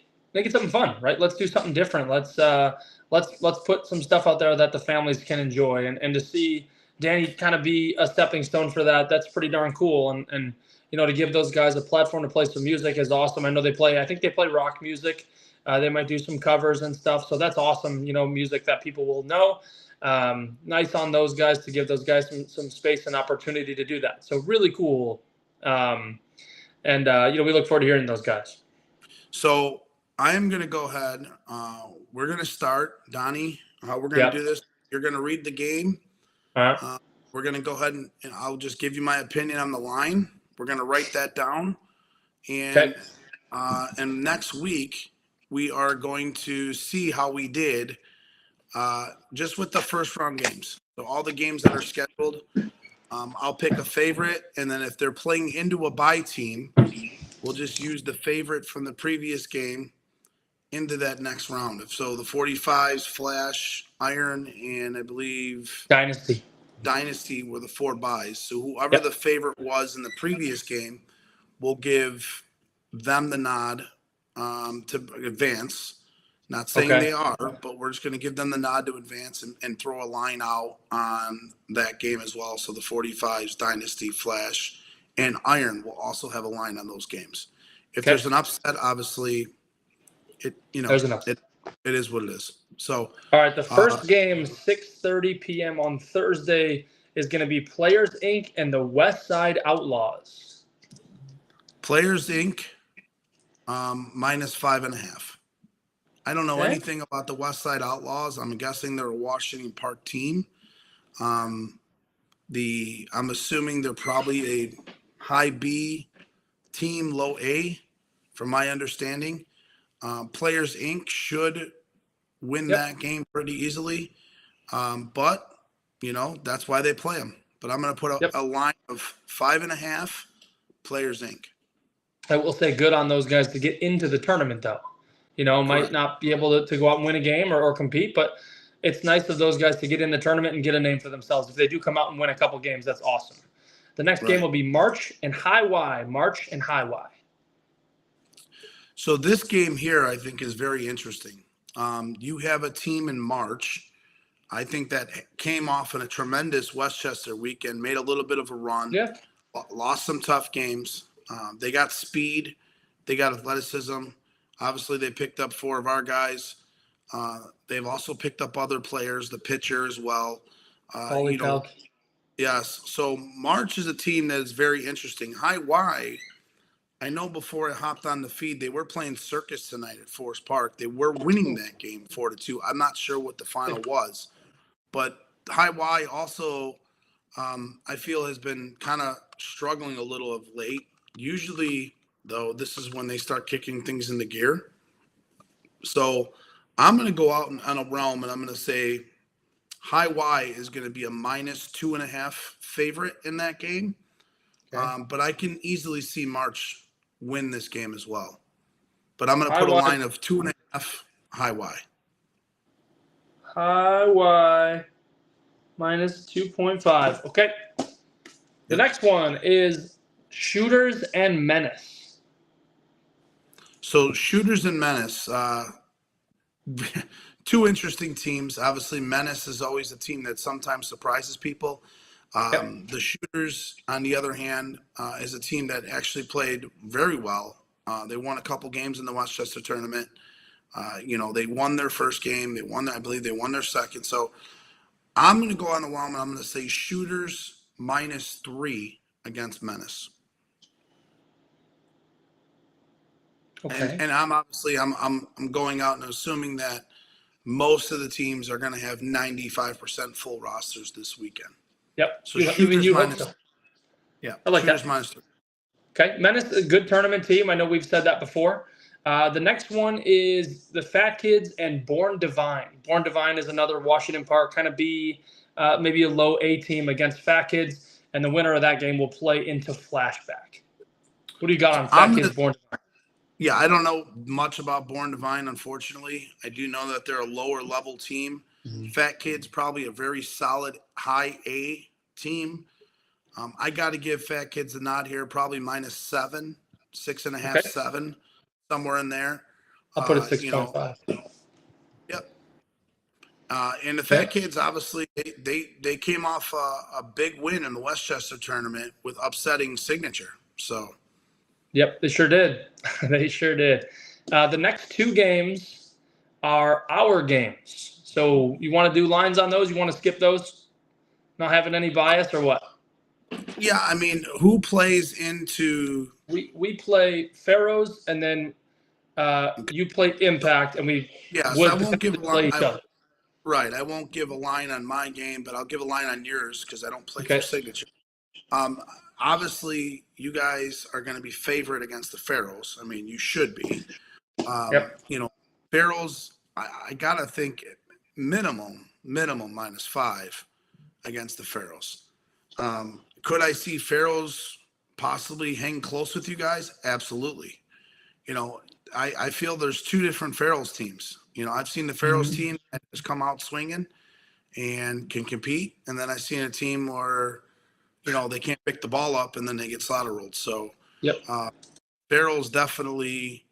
something fun, right? Let's do something different. Let's put some stuff out there that the families can enjoy, and to see Danny kind of be a stepping stone for that, that's pretty darn cool. And to give those guys a platform to play some music is awesome. I know I think they play rock music. They might do some covers and stuff. So that's awesome, music that people will know. Nice on those guys to give those guys some space and opportunity to do that. So really cool. We look forward to hearing those guys. So I am going to go ahead. We're going to start, Donnie, how we're going to do this. You're going to read the game. We're going to go ahead and I'll just give you my opinion on the line. We're going to write that down. And next week, we are going to see how we did just with the first round games. So all the games that are scheduled, I'll pick a favorite. And then if they're playing into a bye team, we'll just use the favorite from the previous game into that next round. So the 45s, Flash, Iron, and I believe Dynasty were the 4 buys. So whoever the favorite was in the previous game will give them the nod to advance. Not saying they are, but we're just going to give them the nod to advance and throw a line out on that game as well. So the 45s, Dynasty, Flash, and Iron will also have a line on those games. If there's an upset, obviously, there's an upset. It is what it is. So, all right, the first game, 6:30 p.m. on Thursday, is going to be Players Inc. and the West Side Outlaws. Players Inc. -5.5. I don't know anything about the West Side Outlaws. I'm guessing they're a Washington Park team. I'm assuming they're probably a high B team, low A, from my understanding. Players Inc. should win that game pretty easily. But, that's why they play them. But I'm going to put a line of 5.5, Players Inc. I will say good on those guys to get into the tournament, though. Might not be able to go out and win a game or compete, but it's nice of those guys to get in the tournament and get a name for themselves. If they do come out and win a couple games, that's awesome. The next game will be March and High Y. March and High Y. So this game here, I think, is very interesting. You have a team in March, I think, that came off in a tremendous Westchester weekend, made a little bit of a run, lost some tough games. They got speed, they got athleticism. Obviously, they picked up 4 of our guys. They've also picked up other players, the pitcher as well. Yes. So March is a team that is very interesting. High Y, I know before I hopped on the feed, they were playing Circus tonight at Forest Park. They were winning that game 4-2. I'm not sure what the final was, but High Y also, I feel, has been kind of struggling a little of late. Usually, though, this is when they start kicking things into gear. So I'm going to go out on a realm, and I'm going to say High Y is going to be a -2.5 favorite in that game. Okay. But I can easily see March win this game as well. But I'm going to put a line of 2.5 High Y. High Y -2.5. Okay. The next one is Shooters and Menace. So Shooters and Menace, 2 interesting teams. Obviously, Menace is always a team that sometimes surprises people. The Shooters, on the other hand, is a team that actually played very well. They won a couple games in the Westchester tournament. They won their first game. I believe they won their second. So I'm going to go on the wall, and I'm going to say Shooters -3 against Menace. Okay. And I'm obviously I'm going out and assuming that most of the teams are going to have 95% full rosters this weekend. Yep. So Shooters minus, so. Yeah, I like Shooters that. -3. Okay, Menace, a good tournament team. I know we've said that before. The next one is the Fat Kids and Born Divine. Born Divine is another Washington Park kind of B, maybe a low A team against Fat Kids, and the winner of that game will play into Flashback. What do you got on Fat Kids, Born Divine? Yeah, I don't know much about Born Divine, unfortunately. I do know that they're a lower level team. Fat Kids, probably a very solid high A team. I got to give Fat Kids a nod here, probably -7, 6.5, 7, somewhere in there. I'll put it 6.5. Yep. And the Fat Kids, obviously, they came off a big win in the Westchester tournament with upsetting Signature. So. Yep, they sure did. They sure did. The next 2 games are our games. So you want to do lines on those? You want to skip those? Not having any bias or what? Yeah, I mean, who plays into? We play Pharaohs, and then you play Impact, and we I won't give a line. Right, I won't give a line on my game, but I'll give a line on yours because I don't play for Signature. Obviously, you guys are going to be favored against the Pharaohs. I mean, you should be. Pharaohs, I got to think minimum -5 against the Pharaohs. Could I see Pharaohs possibly hang close with you guys? Absolutely. I feel there's 2 different Pharaohs teams. I've seen the Pharaohs team that has come out swinging and can compete, and then I've seen a team where they can't pick the ball up and then they get slaughter rolled. So, Pharaohs definitely,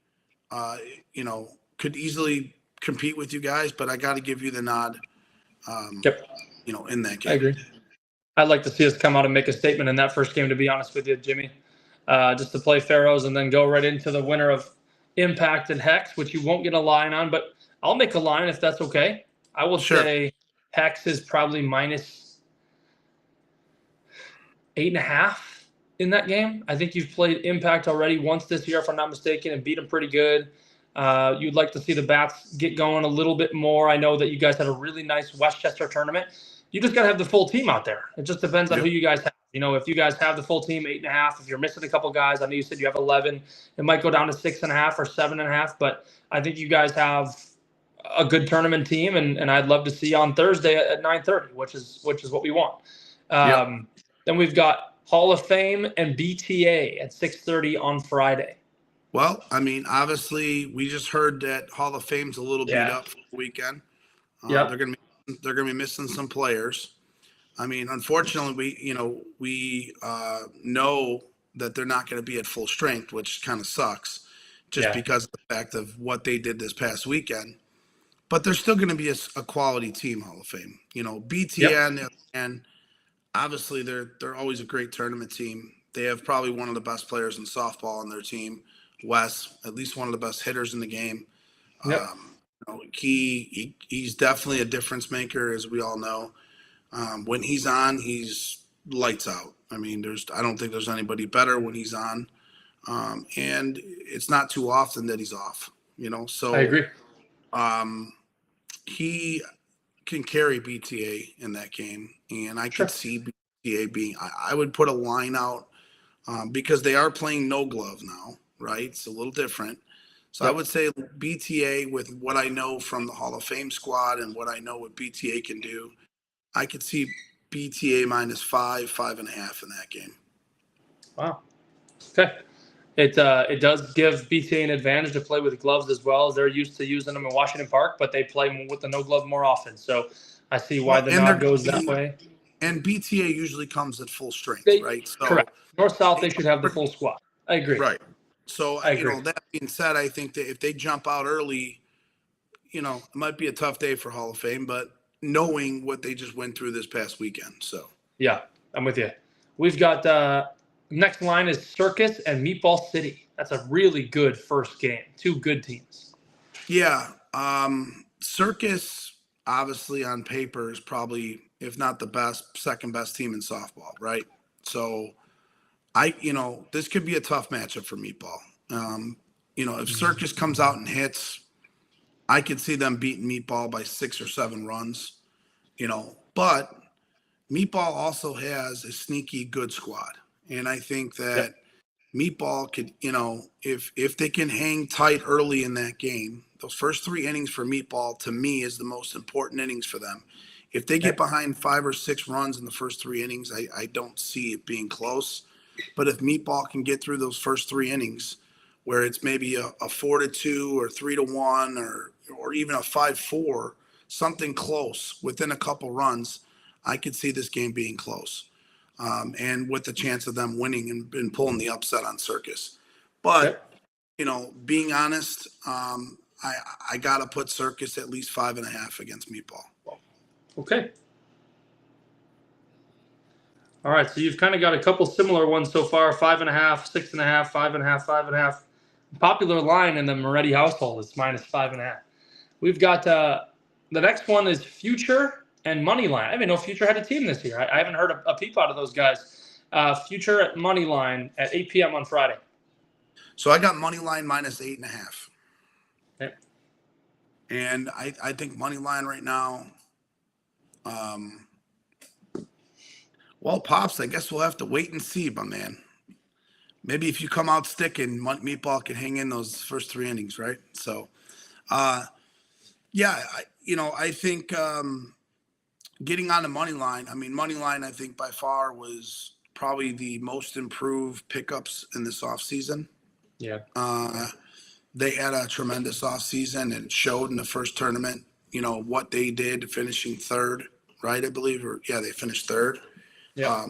could easily compete with you guys, but I got to give you the nod. In that game. I agree. I'd like to see us come out and make a statement in that first game, to be honest with you, Jimmy. Just to play Pharaohs and then go right into the winner of Impact and Hex, which you won't get a line on, but I'll make a line if that's okay. I will say Hex is probably -8.5 in that game. I think you've played Impact already once this year, if I'm not mistaken, and beat them pretty good. You'd like to see the Bats get going a little bit more. I know that you guys had a really nice Westchester tournament. You just got to have the full team out there. It just depends on who you guys have. If you guys have the full team, 8.5. If you're missing a couple guys, I know you said you have 11. It might go down to 6.5 or 7.5, but I think you guys have a good tournament team, and I'd love to see you on Thursday at 9:30, which is what we want. Then we've got Hall of Fame and BTA at 6:30 on Friday. Well, I mean, obviously, we just heard that Hall of Fame's a little beat up for the weekend. They're going to be to be missing some players. I mean, unfortunately, we know that they're not going to be at full strength, which kind of sucks, just Yeah. because of the fact of what they did this past weekend. But they're still going to be a quality team, Hall of Fame. BTN, and obviously they're always a great tournament team. They have probably one of the best players in softball on their team. Wes, at least one of the best hitters in the game. Yep. He's definitely a difference maker, as we all know. When he's on, he's lights out. I mean, I don't think there's anybody better when he's on. And it's not too often that he's off, so I agree. He can carry BTA in that game, and I could see BTA being. I would put a line out because they are playing no glove now, right? It's a little different. So I would say BTA, with what I know from the Hall of Fame squad and what I know what BTA can do, I could see BTA -5, 5.5 in that game. Wow. Okay. It does give BTA an advantage to play with gloves as well, as they're used to using them in Washington Park, but they play with the no glove more often. So I see why the nod goes that way. And BTA usually comes at full strength, right? So, correct. North-South, they should have the full squad. I agree. Right. So, I agree. That being said, I think that if they jump out early, it might be a tough day for Hall of Fame, but knowing what they just went through this past weekend. So, yeah, I'm with you. We've got next line is Circus and Meatball City. That's a really good first game. Two good teams. Yeah. Circus, obviously on paper, is probably, if not the best, second best team in softball, right? So this could be a tough matchup for Meatball. If Circus comes out and hits, I could see them beating Meatball by 6 or 7 runs, but Meatball also has a sneaky good squad. And I think that Meatball could, if they can hang tight early in that game, those first 3 innings for Meatball, to me, is the most important innings for them. If they get behind 5 or 6 runs in the first 3 innings, I don't see it being close. But if Meatball can get through those first 3 innings, where it's maybe a 4-2 or 3-1 or even a 5-4, something close within a couple runs, I could see this game being close. And with the chance of them winning and pulling the upset on Circus. But, being honest, I got to put Circus at least 5.5 against Meatball. Okay. All right, so you've kind of got a couple similar ones so far: 5.5, 6.5, 5.5, 5.5. Popular line in the Moretti household is -5.5. We've got the next one is Future and Moneyline. I didn't know Future had a team this year. I haven't heard a peep out of those guys. Future at Moneyline at 8 p.m. on Friday. So I got Moneyline -8.5. Okay. And I think Moneyline right now, well, Pops, I guess we'll have to wait and see, my man. Maybe if you come out sticking, Meatball can hang in those first 3 innings, right? So, I think getting on the Moneyline, Moneyline, I think by far was probably the most improved pickups in this offseason. Yeah. They had a tremendous offseason and showed in the first tournament, what they did, finishing 3rd, right? I believe, they finished 3rd. Yeah.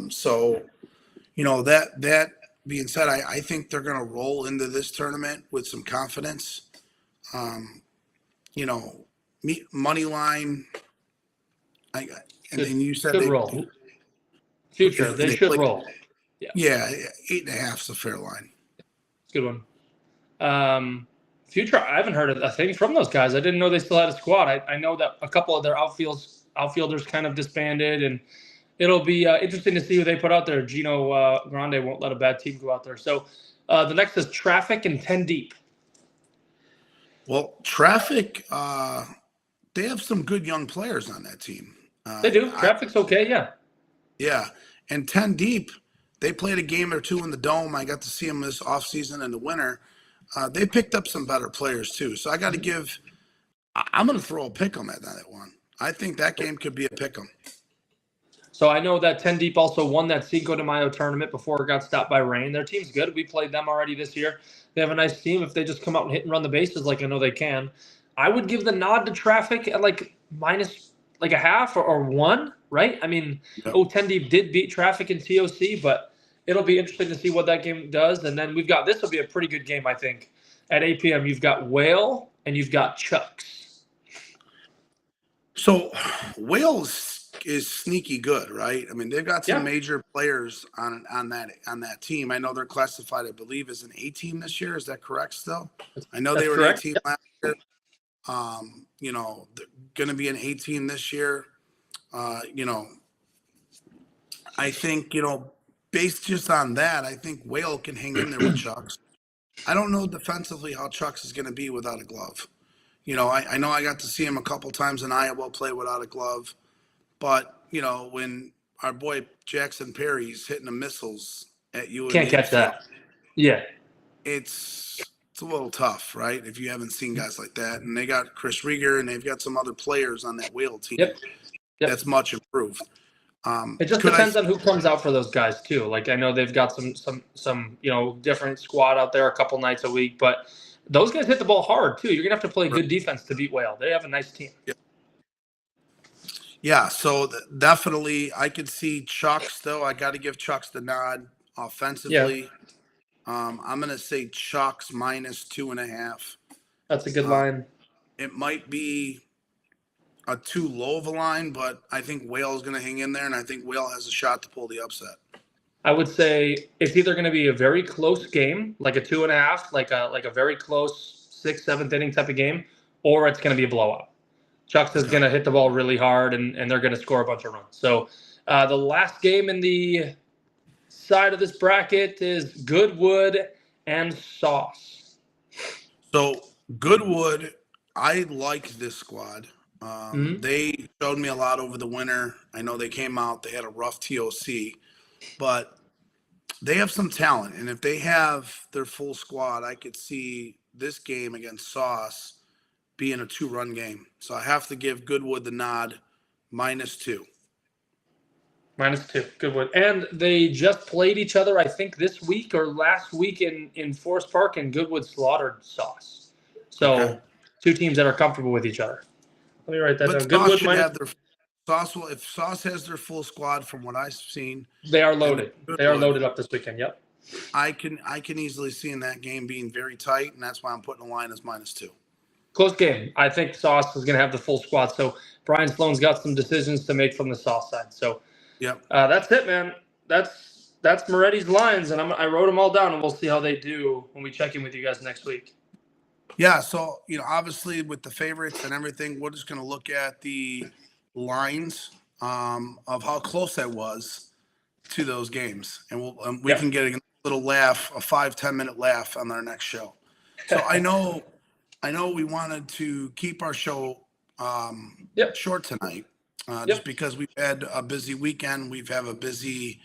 That being said, I think they're going to roll into this tournament with some confidence. Moneyline, then you said they roll. Future, they should roll. Yeah, 8.5 is a fair line. Good one. Future, I haven't heard a thing from those guys. I didn't know they still had a squad. I know that a couple of their outfielders kind of disbanded, and it'll be interesting to see who they put out there. Gino Grande won't let a bad team go out there. So the next is Traffic and 10 Deep. Well, Traffic, they have some good young players on that team. They do. Traffic's okay, yeah. Yeah, and 10 Deep, they played a game or 2 in the Dome. I got to see them this offseason in the winter. They picked up some better players too. So I got to I'm going to throw a pick 'em at that one. I think that game could be a pick 'em. So I know that 10 Deep also won that Cinco de Mayo tournament before it got stopped by rain. Their team's good. We played them already this year. They have a nice team. If they just come out and hit and run the bases like I know they can, I would give the nod to Traffic at like like a half or one, right? I mean, Yep. O10 Deep did beat Traffic in TOC, but it'll be interesting to see what that game does. And then this will be a pretty good game, I think. At 8 p.m., you've got Whale and you've got Chucks. So Wales is sneaky good, right? I mean, they've got some major players on that team. I know they're classified, I believe, as an A team this year. Is that correct still? I know they were an A team last year. You know, they're going to be an 18 this year. You know, I think, you know, based just on that, I think Whale can hang in there with Chucks. I don't know defensively how Chucks is going to be without a glove. You know, I know I got to see him a couple times in Iowa play without a glove, but you know, when our boy Jackson Perry's hitting the missiles at you Can't catch that. Yeah. It's a little tough, right? If you haven't seen guys like that. And they got Chris Rieger and they've got some other players on that Whale team. Yep. That's much improved. It just depends on who comes out for those guys too. Like I know they've got some you know different squad out there a couple nights a week, but those guys hit the ball hard too. You're gonna have to play good defense to beat Whale. They have a nice team. Yeah, so definitely I could see Chucks though. I got to give Chucks the nod offensively. Yeah. I'm gonna say Chucks -2.5. That's a good line. It might be a too low of a line, but I think Whale is going to hang in there, and I think Whale has a shot to pull the upset. I would say it's either going to be a very close game, like a 2.5, like a very close 6th, 7th inning type of game, or it's going to be a blowout. Chucks is going to hit the ball really hard, and they're going to score a bunch of runs. So the last game in the side of this bracket is Goodwood and Sauce. So Goodwood, I like this squad. They showed me a lot over the winter. I know they came out, they had a rough TOC, but they have some talent. And if they have their full squad, I could see this game against Sauce being a 2-run game. So I have to give Goodwood the nod, -2. -2, Goodwood. And they just played each other, I think, this week or last week in Forest Park, and Goodwood slaughtered Sauce. So 2 teams that are comfortable with each other. Let me write that down. Goodwood should have their Sauce. If Sauce has their full squad, from what I've seen, they are loaded. They are loaded up this weekend. Yep. I can easily see in that game being very tight, and that's why I'm putting the line as -2. Close game. I think Sauce is going to have the full squad. So Brian Sloan's got some decisions to make from the Sauce side. So that's it, man. That's Moretti's lines, and I wrote them all down, and we'll see how they do when we check in with you guys next week. Yeah, so you know, obviously with the favorites and everything, we're just going to look at the lines of how close that was to those games, and we can get a little laugh, a 5-10 minute laugh on our next show. So I know we wanted to keep our show short tonight, just because we've had a busy weekend. We've had a busy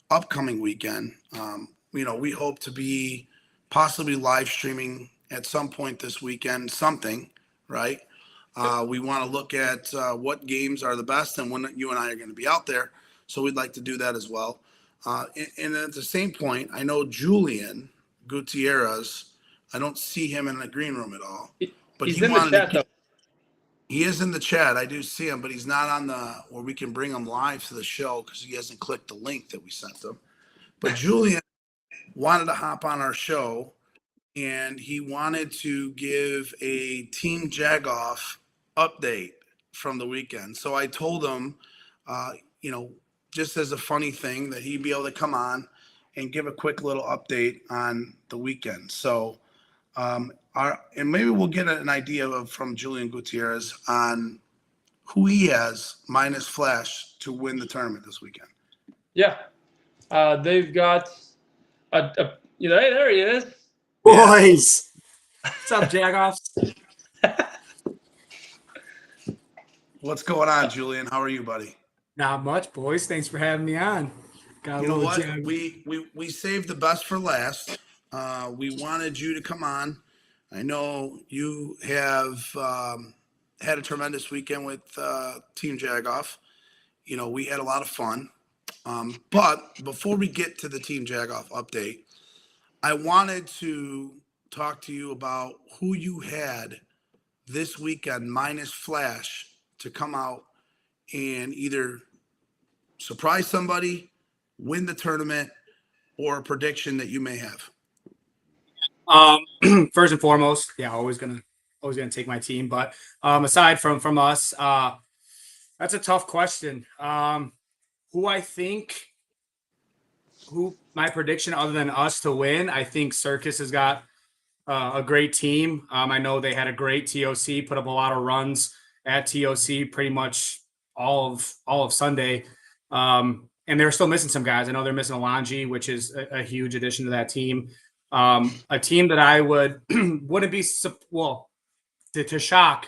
upcoming weekend. You know, we hope to be possibly live streaming at some point this weekend, something, right? We want to look at what games are the best and when you and I are going to be out there. So we'd like to do that as well. And at the same point, I know Julian Gutierrez, I don't see him in the green room at all. But he's in the chat, though. He is in the chat. I do see him, but he's not on where we can bring him live to the show because he hasn't clicked the link that we sent him. But Julian wanted to hop on our show, and he wanted to give a Team Jagoff update from the weekend. So I told him, you know, just as a funny thing, that he'd be able to come on and give a quick little update on the weekend. So, and maybe we'll get an idea from Julian Gutierrez on who he has minus Flash to win the tournament this weekend. Yeah, they've got you know, hey, there he is. Boys, what's up, Jagoffs? What's going on, Julian? How are you, buddy? Not much, boys. Thanks for having me on. You know what? We saved the best for last. We wanted you to come on. I know you have had a tremendous weekend with Team Jagoff. You know, we had a lot of fun. But before we get to the Team Jagoff update, I wanted to talk to you about who you had this weekend minus Flash to come out and either surprise somebody, win the tournament, or a prediction that you may have? First and foremost, yeah, always gonna take my team. But aside from us, that's a tough question. Who I think, who my prediction other than us to win, I think Circus has got a great team. I know they had a great TOC, put up a lot of runs at TOC pretty much all of Sunday. And they're still missing some guys. I know they're missing Alonji, which is a huge addition to that team. A team that I wouldn't be to shock.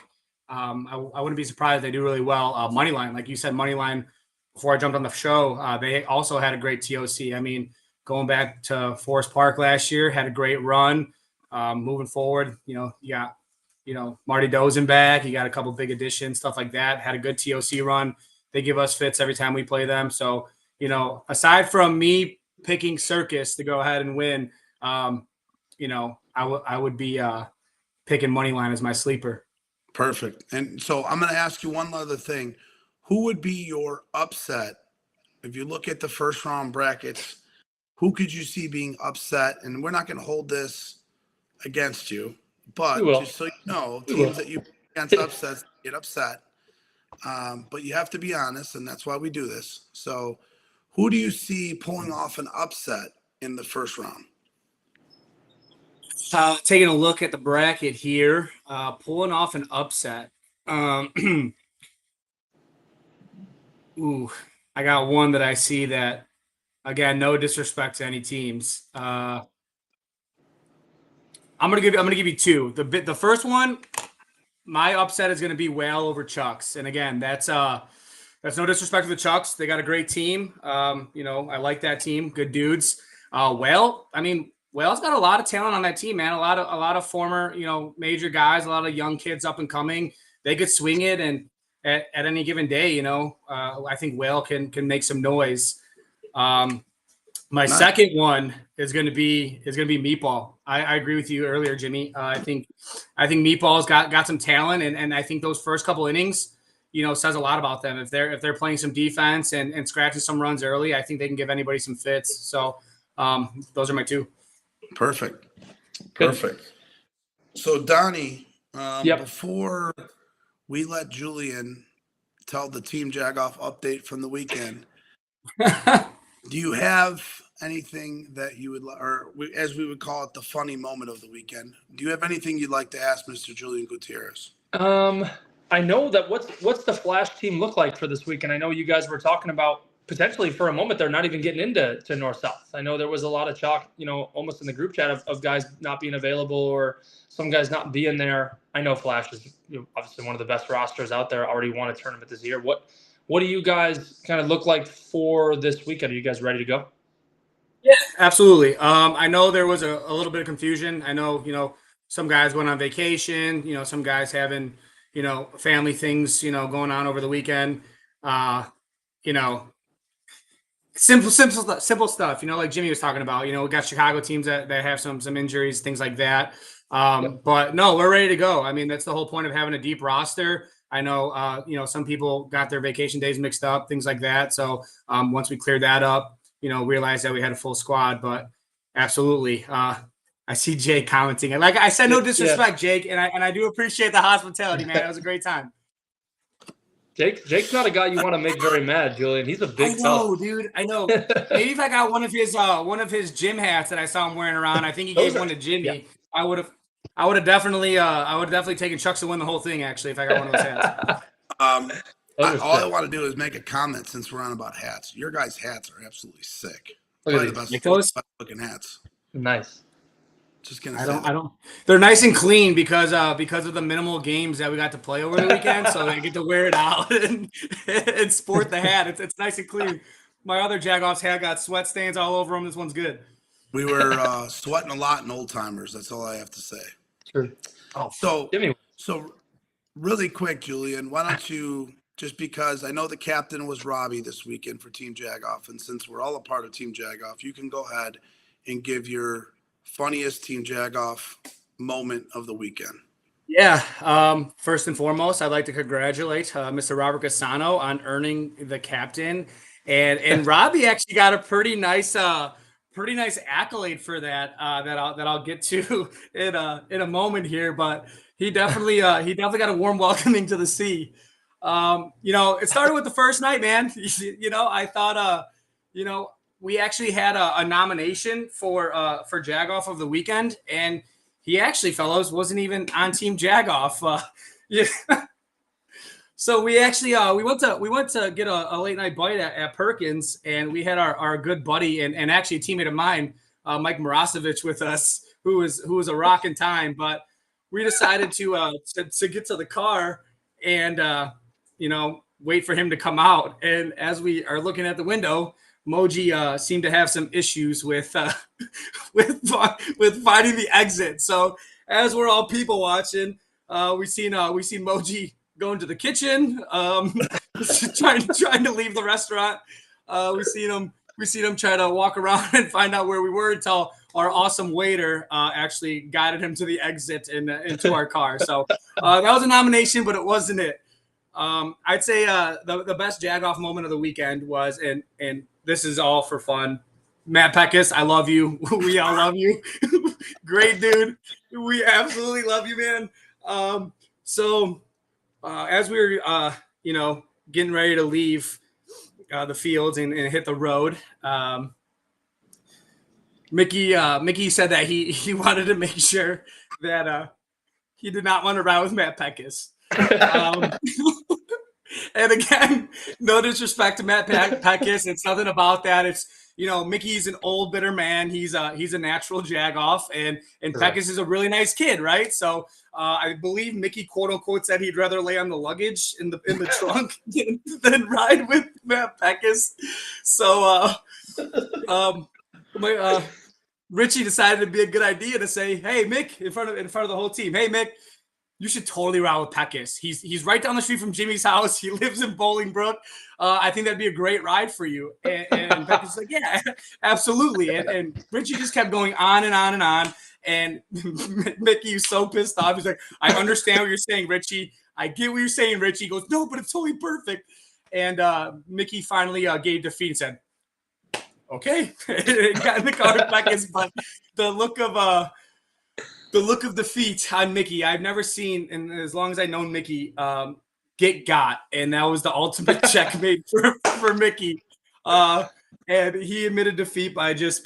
I wouldn't be surprised they do really well. Moneyline, like you said, Moneyline. Before I jumped on the show, they also had a great TOC. I mean, going back to Forest Park last year, had a great run. Moving forward, you got, Marty Dozen back. You got a couple big additions, stuff like that. Had a good TOC run. They give us fits every time we play them. So, aside from me picking Circus to go ahead and win, I would be picking Moneyline as my sleeper. Perfect. And so I'm going to ask you one other thing. Who would be your upset if you look at the first round brackets? Who could you see being upset? And we're not going to hold this against you, but just so you know, teams that you against upsets get upset. But you have to be honest, and that's why we do this. So, who do you see pulling off an upset in the first round? Taking a look at the bracket here, pulling off an upset. Ooh, I got one that I see that, again, no disrespect to any teams. I'm gonna give you two. The first one, my upset is gonna be Whale over Chucks, and again, that's no disrespect to the Chucks. They got a great team. I like that team. Good dudes. Whale's got a lot of talent on that team, man. A lot of former, major guys, a lot of young kids up and coming. They could swing it, and at any given day, I think Whale can make some noise. My second one is going to be Meatball. I agree with you earlier, Jimmy. I think Meatball's got some talent, and I think those first couple innings, says a lot about them. If they're playing some defense and scratching some runs early, I think they can give anybody some fits. So those are my two. Perfect. So Donnie, before we let Julian tell the Team Jagoff update from the weekend, do you have anything that you would, as we would call it, the funny moment of the weekend? Do you have anything you'd like to ask Mr. Julian Gutierrez? I know that what's the Flash team look like for this weekend? I know you guys were talking about potentially for a moment they're not even getting into north-south. I know there was a lot of chalk, almost in the group chat of guys not being available or some guys not being there. I know Flash is obviously one of the best rosters out there, already won a tournament this year. What do you guys kind of look like for this weekend? Are you guys ready to go? Yeah, absolutely. I know there was a little bit of confusion. I know, some guys went on vacation, some guys having, family things, going on over the weekend. Simple stuff, like Jimmy was talking about. We got Chicago teams that have some injuries, things like that. But no, we're ready to go. I mean, that's the whole point of having a deep roster. I know, some people got their vacation days mixed up, things like that. So once we cleared that up, realized that we had a full squad. But absolutely, I see Jake commenting. Like I said, no disrespect, Jake, and I do appreciate the hospitality, man. It was a great time. Jake's not a guy you want to make very mad, Julian. He's a big fella. Dude. I know. Maybe if I got one of his gym hats that I saw him wearing around, I think he gave one to Jimmy. Yeah. I would have definitely taken Chucks to win the whole thing. Actually, if I got one of those hats. All I want to do is make a comment since we're on about hats. Your guys' hats are absolutely sick. Probably the best looking hats. Nice. Just gonna I don't. They're nice and clean because of the minimal games that we got to play over the weekend, so they get to wear it out and sport the hat. It's nice and clean. My other Jagoff's hat got sweat stains all over them. This one's good. We were sweating a lot in old timers. That's all I have to say. Sure. So really quick, Julian, why don't you, just because I know the captain was Robbie this weekend for Team Jagoff, and since we're all a part of Team Jagoff, you can go ahead and give your funniest Team Jagoff moment of the weekend. Yeah. First and foremost, I'd like to congratulate Mr. Robert Cassano on earning the captain, and Robbie actually got a pretty nice accolade for that. That I'll get to in a moment here, but he definitely got a warm welcoming to the sea. It started with the first night, man. I thought we actually had a nomination for Jagoff of the weekend, and he actually, fellows, wasn't even on Team Jagoff. Yeah. So we actually we went to get a late night bite at Perkins, and we had our good buddy and actually a teammate of mine, Mike Marasovic, with us, who was a rocking time. But we decided to get to the car and wait for him to come out. And as we are looking at the window, Moji seemed to have some issues with with finding the exit. So as we're all people watching, we seen Moji going to the kitchen, trying to leave the restaurant. We seen him try to walk around and find out where we were until our awesome waiter actually guided him to the exit and into our car. So that was a nomination, but it wasn't it. I'd say the best Jagoff moment of the weekend was, and this is all for fun, Matt Peckus, I love you. We all love you. Great dude. We absolutely love you, man. So as we were, getting ready to leave the fields and hit the road, Mickey said that he wanted to make sure that he did not want to ride with Matt Peckus. And again, no disrespect to Matt Peckus. It's nothing about that. It's, Mickey's an old bitter man. He's a natural Jagoff, and Peckus is a really nice kid, right? So I believe Mickey quote unquote said he'd rather lay on the luggage in the trunk than ride with Matt Peckus. So Richie decided it'd be a good idea to say, "Hey, Mick," in front of the whole team. "Hey, Mick, you should totally ride with Peckus. He's right down the street from Jimmy's house. He lives in Bolingbrook. I think that'd be a great ride for you." And Peckus was like, "Yeah, absolutely." And Richie just kept going on and on and on. And Mickey was so pissed off. He's like, "I understand what you're saying, Richie. I get what you're saying, Richie." He goes, "No, but it's totally perfect." And Mickey finally gave defeat and said, "Okay." Got in the car with Peckus, but the look of defeat on Mickey, I've never seen, and as long as I've known Mickey, get got, and that was the ultimate checkmate for Mickey. And he admitted defeat by just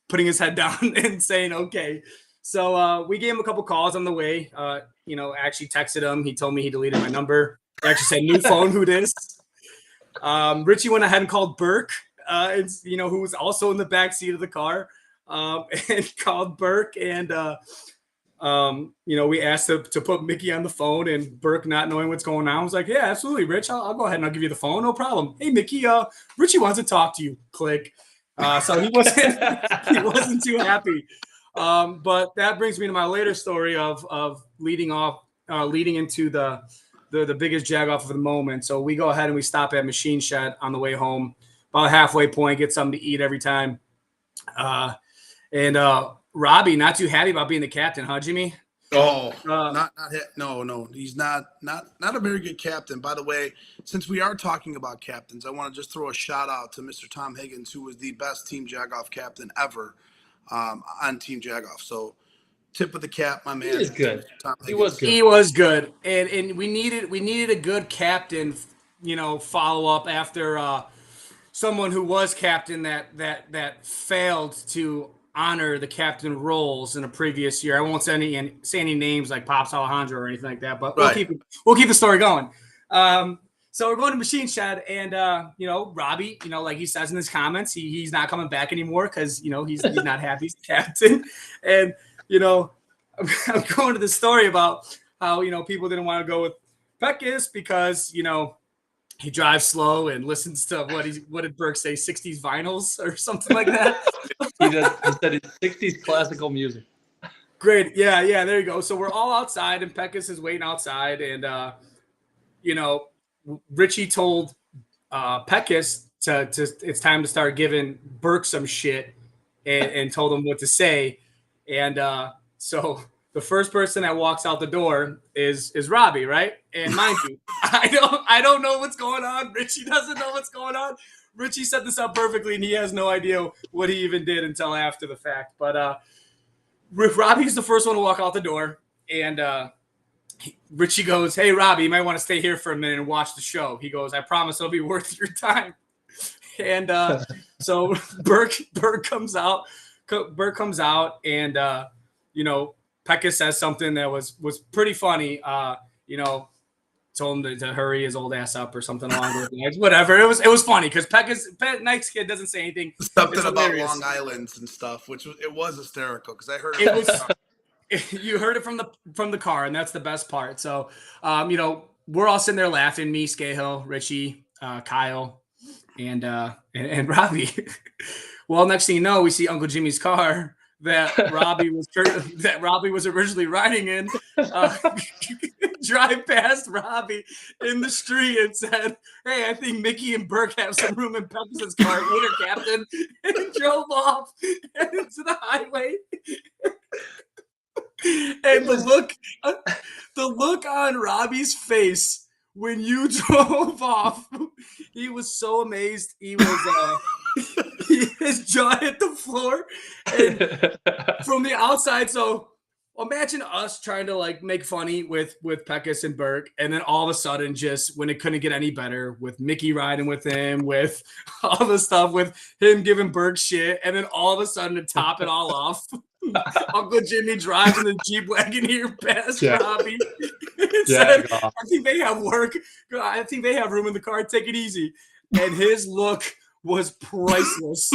putting his head down and saying okay. So we gave him a couple calls on the way. Actually texted him. He told me he deleted my number. He actually said, "New phone, who dis?" Richie went ahead and called Burke, who was also in the back seat of the car, and called Burke and. We asked to put Mickey on the phone, and Burke, not knowing what's going on, was like, "Yeah, absolutely, Rich. I'll go ahead and I'll give you the phone. No problem. Hey, Mickey, Richie wants to talk to you." Click. So he wasn't too happy. But that brings me to my later story of leading into the biggest Jagoff of the moment. So we go ahead and we stop at Machine Shed on the way home, about a halfway point, get something to eat every time. Robbie, not too happy about being the captain, huh, Jimmy? Oh, no. He's not a very good captain. By the way, since we are talking about captains, I want to just throw a shout out to Mr. Tom Higgins, who was the best Team Jagoff captain ever on Team Jagoff. So, tip of the cap, my man. He was good. Tom He was good. He was good, and we needed a good captain, follow up after someone who was captain that failed to honor the captain roles in a previous year. I won't say any names like Pops Alejandro or anything like that, but right. we'll keep the story going. So we're going to Machine Shed, and Robbie, like he says in his comments, he's not coming back anymore because he's not happy as the captain, and I'm going to the story about how people didn't want to go with Peckus because he drives slow and listens to what did Burke say, 60s vinyls or something like that. He said it's 60s classical music. Great. Yeah, there you go. So we're all outside and Peckus is waiting outside, and Richie told Peckus to it's time to start giving Burke some shit and told him what to say. And so the first person that walks out the door is Robbie, right? And mind you, I don't know what's going on. Richie doesn't know what's going on. Richie set this up perfectly, and he has no idea what he even did until after the fact. But Robbie's the first one to walk out the door, and Richie goes, "Hey, Robbie, you might want to stay here for a minute and watch the show." He goes, "I promise it'll be worth your time." And so Burke comes out. Burke comes out, and Pekka says something that was pretty funny. Told him to hurry his old ass up or something along those lines. Whatever. It was funny because Pekka's nice kid doesn't say anything. Something about Long Islands and stuff, which was hysterical because I heard you heard it from the car, and that's the best part. So, we're all sitting there laughing. Me, Scahill, Richie, Kyle, and Robbie. Well, next thing you know, we see Uncle Jimmy's car that Robbie was originally riding in. Drive past Robbie in the street and said, "Hey, I think Mickey and Burke have some room in Pepper's car. Later, Captain," and drove off into the highway. And the look on Robbie's face when you drove off, he was so amazed. He was his jaw hit the floor, and from the outside. So imagine us trying to make funny with Peckus and Burke, and then all of a sudden, just when it couldn't get any better, with Mickey riding with him, with all the stuff, with him giving Burke shit, and then all of a sudden to top it all off, Uncle Jimmy drives in the Jeep Wagoneer past Robbie and said, "I think they have work. I think they have room in the car. Take it easy." And his look was priceless.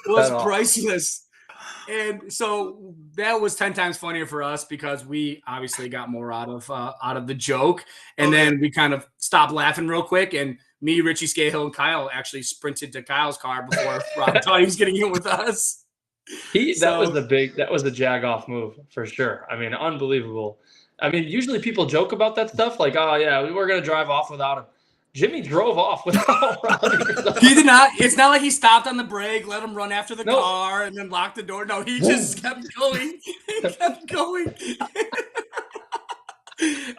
Priceless. And so that was 10 times funnier for us because we obviously got more out of the joke. And then we kind of stopped laughing real quick. And me, Richie, Scahill, and Kyle actually sprinted to Kyle's car before Rob thought he was getting in with us. That was the jag-off move for sure. I mean, unbelievable. I mean, usually people joke about that stuff like, "Oh yeah, we were gonna drive off without him." Jimmy drove off without Robbie. He did not. It's not like he stopped on the brake, let him run after the car, and then locked the door. No, he just kept going. He kept going.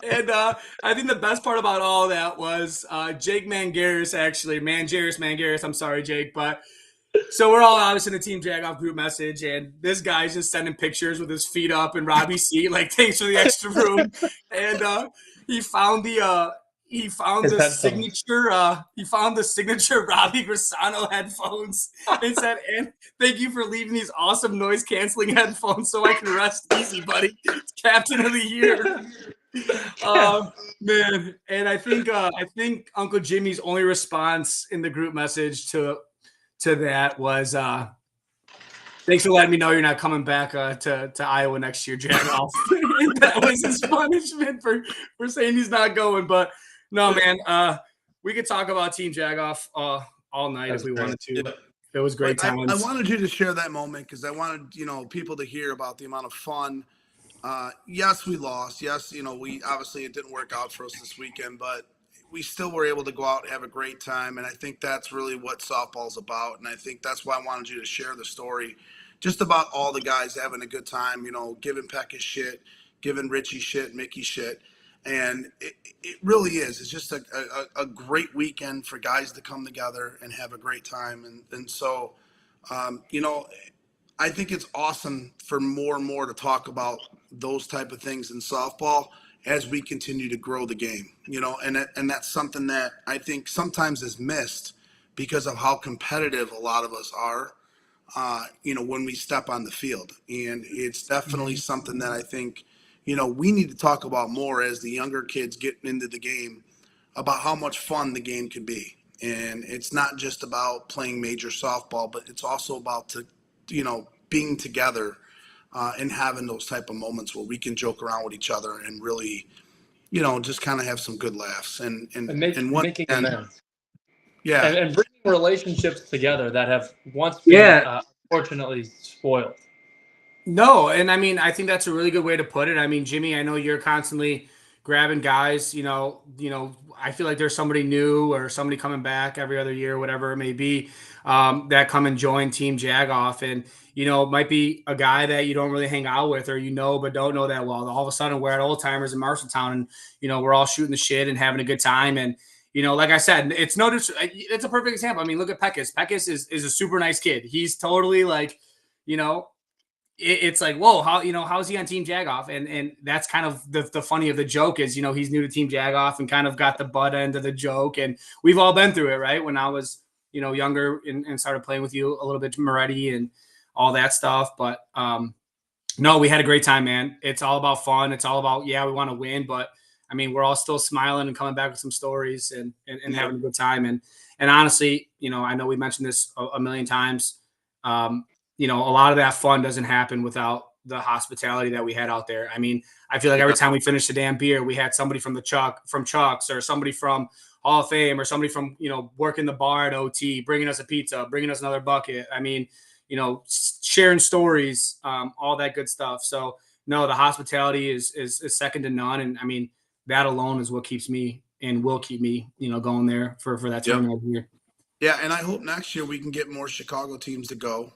And I think the best part about all of that was Jake Mangaris, actually. Mangaris. I'm sorry, Jake. But so we're all obviously in the Team Jagoff group message, and this guy's just sending pictures with his feet up in Robbie's seat, like, "Thanks for the extra room." And he found the signature Robbie Grisano headphones and said, "And thank you for leaving these awesome noise canceling headphones so I can rest easy, buddy. It's Captain of the Year." Man. And I think Uncle Jimmy's only response in the group message to that was, "Thanks for letting me know you're not coming back to Iowa next year, Jagoff." That was his punishment for saying he's not going. But no, man, we could talk about Team Jagoff all night if we wanted to. It was great times. I wanted you to share that moment because I wanted people to hear about the amount of fun. Yes, we lost. Yes, we obviously it didn't work out for us this weekend, but we still were able to go out and have a great time. And I think that's really what softball's about. And I think that's why I wanted you to share the story just about all the guys having a good time, giving Pekka shit, giving Richie shit, Mickey shit. And it really is. It's just a great weekend for guys to come together and have a great time. And so, I think it's awesome for more and more to talk about those type of things in softball as we continue to grow the game, and that's something that I think sometimes is missed because of how competitive a lot of us are, when we step on the field. And it's definitely something that I think, we need to talk about more as the younger kids get into the game about how much fun the game can be. And it's not just about playing major softball, but it's also about being together and having those type of moments where we can joke around with each other and really, just kind of have some good laughs and making amends. Yeah. And bringing relationships together that have once been unfortunately spoiled. No, and I mean, I think that's a really good way to put it. I mean, Jimmy, I know you're constantly grabbing guys, I feel like there's somebody new or somebody coming back every other year, whatever it may be, that come and join Team Jagoff. And, it might be a guy that you don't really hang out with or but don't know that well. All of a sudden we're at Old Timers in Marshalltown and, we're all shooting the shit and having a good time. And, like I said, it's a perfect example. I mean, look at Peckus. Peckus is a super nice kid. He's totally like, it's like, whoa, how's he on Team Jagoff? And that's kind of the funny of the joke is, he's new to Team Jagoff and kind of got the butt end of the joke. And we've all been through it, right? When I was, younger and started playing with you a little bit, Moretti and all that stuff. But no, we had a great time, man. It's all about fun. It's all about, we want to win, but I mean, we're all still smiling and coming back with some stories and having a good time. And honestly, I know we mentioned this a million times. A lot of that fun doesn't happen without the hospitality that we had out there. I mean, I feel like every time we finished a damn beer, we had somebody from Chuck's or somebody from Hall of Fame or somebody from, working the bar at OT, bringing us a pizza, bringing us another bucket. I mean, sharing stories, all that good stuff. So no, the hospitality is second to none. And I mean, that alone is what keeps me and will keep me, going there for that tournament every year. Yeah, and I hope next year we can get more Chicago teams to go.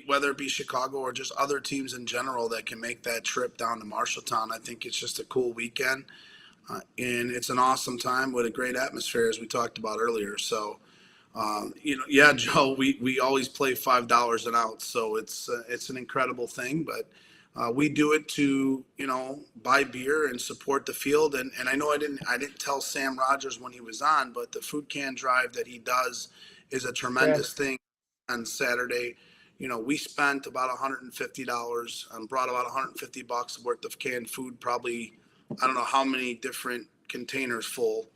Whether it be Chicago or just other teams in general that can make that trip down to Marshalltown. I think it's just a cool weekend, and it's an awesome time with a great atmosphere, as we talked about earlier. So, Joe, we always play $5 an ounce, so it's an incredible thing, but. We do it to, buy beer and support the field. And I know I didn't tell Sam Rogers when he was on, but the food can drive that he does is a tremendous thing on Saturday. We spent about $150 and brought about $150 worth of canned food, probably, I don't know how many different containers full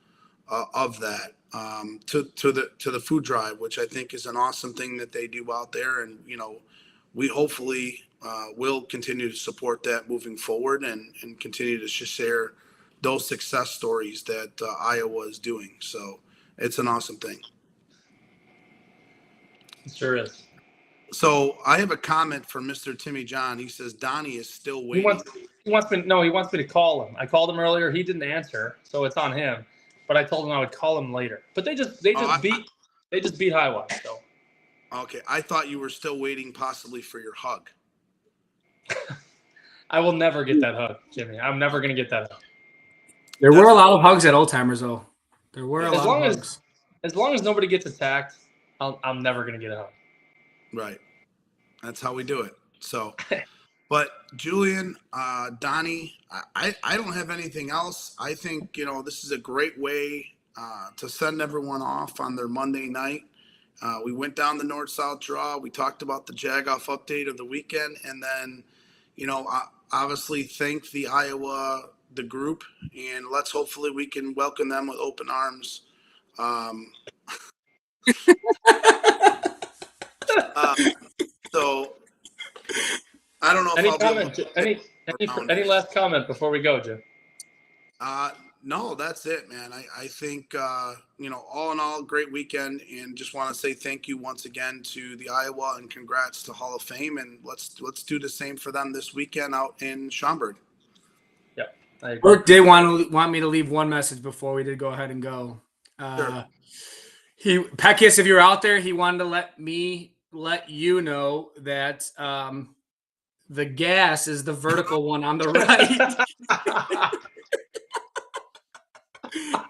of that to the food drive, which I think is an awesome thing that they do out there. And, we hopefully will continue to support that moving forward and continue to share those success stories that Iowa is doing. So it's an awesome thing. It sure is. So I have a comment from Mr. Timmy John. He says Donnie is still waiting. He wants me to call him. I called him earlier. He didn't answer, so it's on him. But I told him I would call him later. But they just beat Highwatch. So. Okay, I thought you were still waiting possibly for your hug. I will never get that hug, Jimmy. I'm never going to get that hug. There were a lot of hugs at Old Timers, though. There were a lot of hugs. As long as nobody gets attacked, I'm never going to get a hug. Right. That's how we do it. So, but Julian, Donnie, I don't have anything else. I think, this is a great way to send everyone off on their Monday night. We went down the north-south draw. We talked about the Jagoff update of the weekend. And then, obviously thank the group. And let's hopefully we can welcome them with open arms. So I don't know if any last comment before we go, Jim? No, that's it, man. I think, all in all, great weekend, and just want to say thank you once again to the Iowa and congrats to Hall of Fame. And let's do the same for them this weekend out in Schaumburg. Yeah. Burke did want me to leave one message before we did go ahead and go. Sure. Peckus, if you're out there, he wanted to let you know that the gas is the vertical one on the right.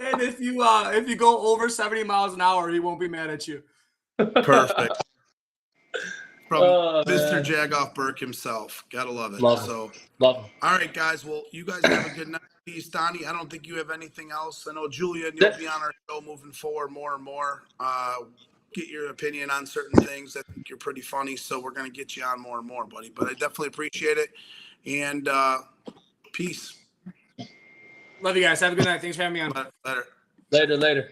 And if you go over 70 miles an hour, he won't be mad at you. Perfect. From Mr. Jagoff Burke himself. Gotta love it. Love him. All right, guys. Well, you guys have a good night. Peace. Donnie, I don't think you have anything else. I know, Julian, you'll be on our show moving forward more and more. Get your opinion on certain things. I think you're pretty funny, so we're going to get you on more and more, buddy. But I definitely appreciate it. And peace. Love you guys. Have a good night. Thanks for having me on. Later. Later.